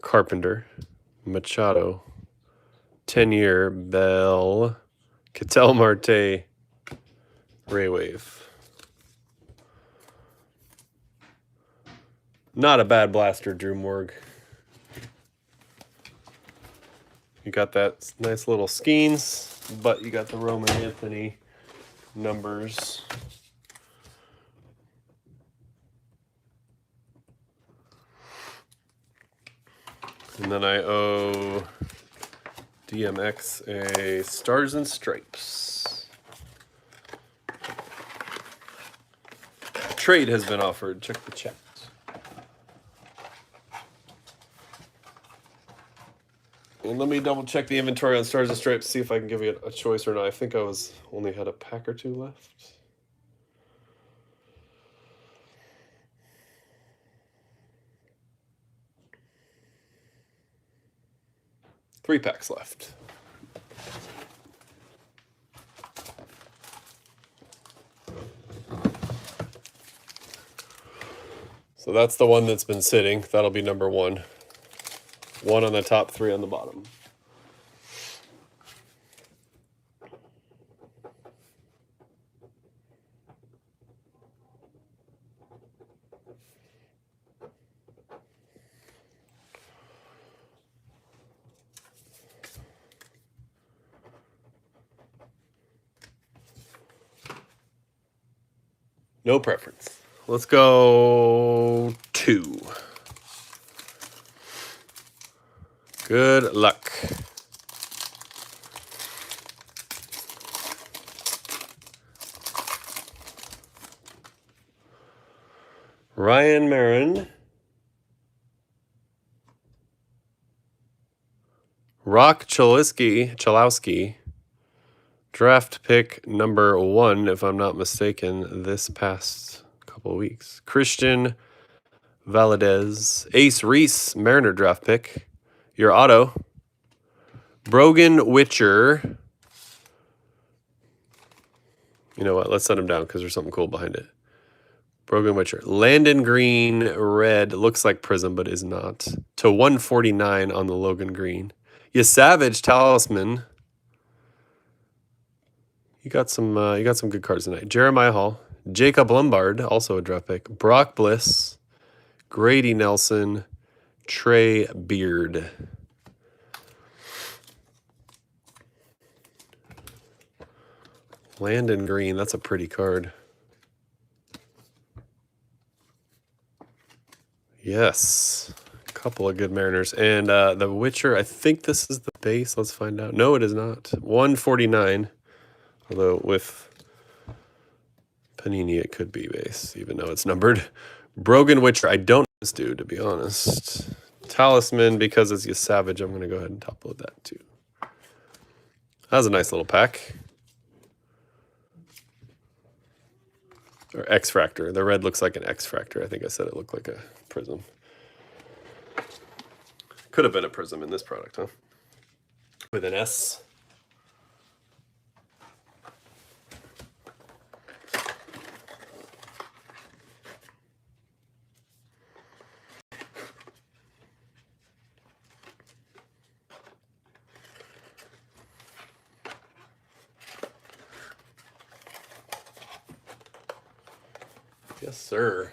Carpenter, Machado, 10-year, Bell, Ketel Marte, Ray Wave. Not a bad blaster, Drew Morg. You got that nice little Skeens, but you got the Roman Anthony numbers. And then I owe DMX a Stars and Stripes. trade has been offered. Check the chat. And let me double check the inventory on Stars and Stripes, see if I can give you a choice or not. I think I only had a pack or two left. 3 packs left. So that's the one that's been sitting. That'll be number 1. 1 on the top, 3 on the bottom. No preference. Let's go 2. Good luck. Ryan Marin. Rock Chalowski. Draft pick number 1, if I'm not mistaken, this past couple of weeks. Christian Valadez. Ace Reese, Mariner draft pick. Your auto. Brogan Witcher. You know what? Let's set him down because there's something cool behind it. Brogan Witcher. Landon Green, red. Looks like Prism, but is not. To 149 on the Logan Green. You Savage Talisman. You got some good cards tonight. Jeremiah Hall. Jacob Lombard, also a draft pick. Brock Bliss. Grady Nelson. Trey Beard. Landon Green, that's a pretty card. Yes. A couple of good Mariners. And the Witcher, I think this is the base. Let's find out. No, it is not. 149. Although with Panini, it could be base, even though it's numbered. Brogan Witcher, I don't know this dude, to be honest. Talisman, because it's a Savage, I'm going to go ahead and top load that too. That was a nice little pack. Or X-Fractor. The red looks like an X-Fractor. I think I said it looked like a Prism. Could have been a Prism in this product, huh? With an S. Yes, sir.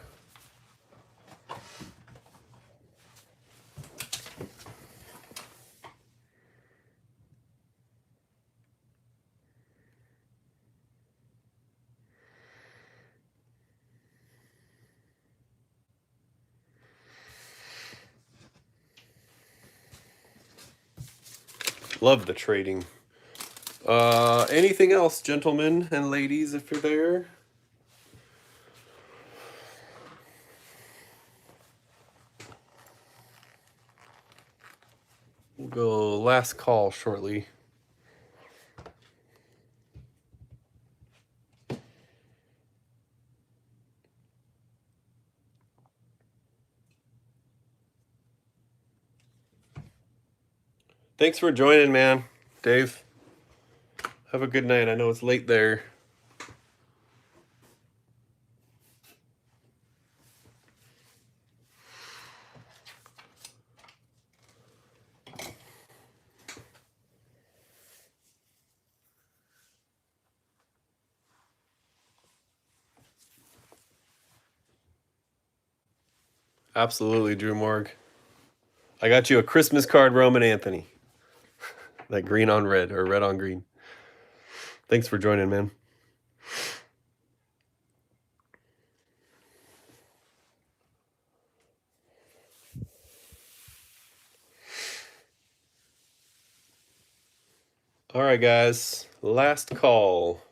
Love the trading. Anything else, gentlemen and ladies, if you're there? We'll go last call shortly. Thanks for joining, man. Dave, have a good night. I know it's late there. Absolutely, Drew Morg. I got you a Christmas card, Roman Anthony. That green on red, or red on green. Thanks for joining, man. All right, guys. Last call.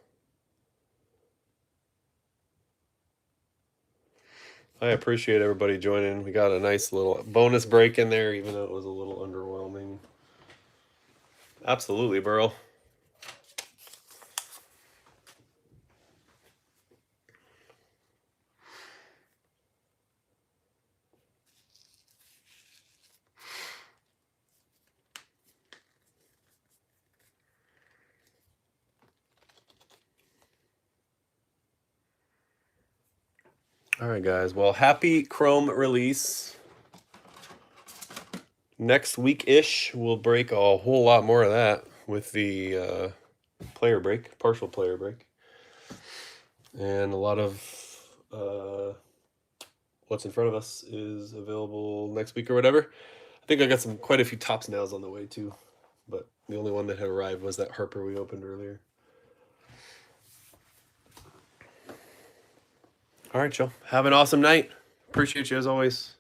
I appreciate everybody joining. We got a nice little bonus break in there, even though it was a little underwhelming. Absolutely, Burl. All right, guys. Well, happy Chrome release. Next week-ish, we'll break a whole lot more of that with the player break, partial player break. And a lot of what's in front of us is available next week or whatever. I think I got quite a few tops nows on the way too, but the only one that had arrived was that Harper we opened earlier. All right, y'all. Have an awesome night. Appreciate you as always.